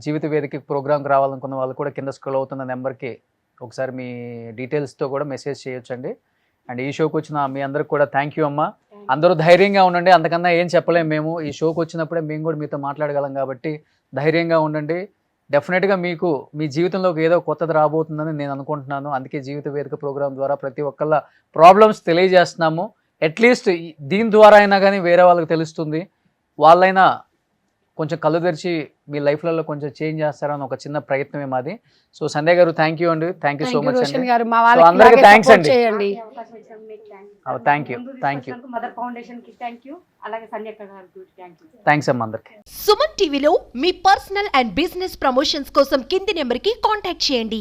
Jeevitha Vedika ప్రోగ్రామ్కి రావాలనుకున్న వాళ్ళు కూడా కింద స్క్రోల్ అవుతున్న నెంబర్కి ఒకసారి మీ డీటెయిల్స్తో కూడా మెసేజ్ చేయొచ్చండి. అండ్ ఈ షోకి వచ్చిన మీ అందరికి కూడా థ్యాంక్ యూ అమ్మా. అందరూ ధైర్యంగా ఉండండి, అంతకన్నా ఏం చెప్పలేము మేము. ఈ షోకి వచ్చినప్పుడే మేము కూడా మీతో మాట్లాడగలం కాబట్టి ధైర్యంగా ఉండండి. డెఫినెట్గా మీకు మీ జీవితంలోకి ఏదో కొత్తది రాబోతుందని నేను అనుకుంటున్నాను. అందుకే జీవిత వేదిక ప్రోగ్రాం ద్వారా ప్రతి ఒక్కళ్ళ ప్రాబ్లమ్స్ తెలియజేస్తున్నాము. అట్లీస్ట్ దీని ద్వారా అయినా కానీ వేరే వాళ్ళకి తెలుస్తుంది, వాళ్ళైనా కొంచెం కళ్ళు తెరిచి మీ లైఫ్లలో కొంచెం చేంజ్ చేస్తారని ఒక చిన్న ప్రయత్నమే మాది. సో సంధ్య గారు థ్యాంక్ యూ అండి, థ్యాంక్ యూ సో మచ్ అండి. గారు మా So, అందరికీ వాళ్ళకి thanks అండి. చేయండి. థ్యాంక్ యూ మదర్ ఫౌండేషన్ కి థ్యాంక్ యూ, అలాగే సంజయ్ గారికి థ్యాంక్ యూ. థ్యాంక్స్ అమ్మ అందరికి. సుమన్ టీవీలో మీ పర్సనల్ అండ్ బిజినెస్ ప్రమోషన్స్ కోసం కింది నెంబర్కి కాంటాక్ట్ చేయండి.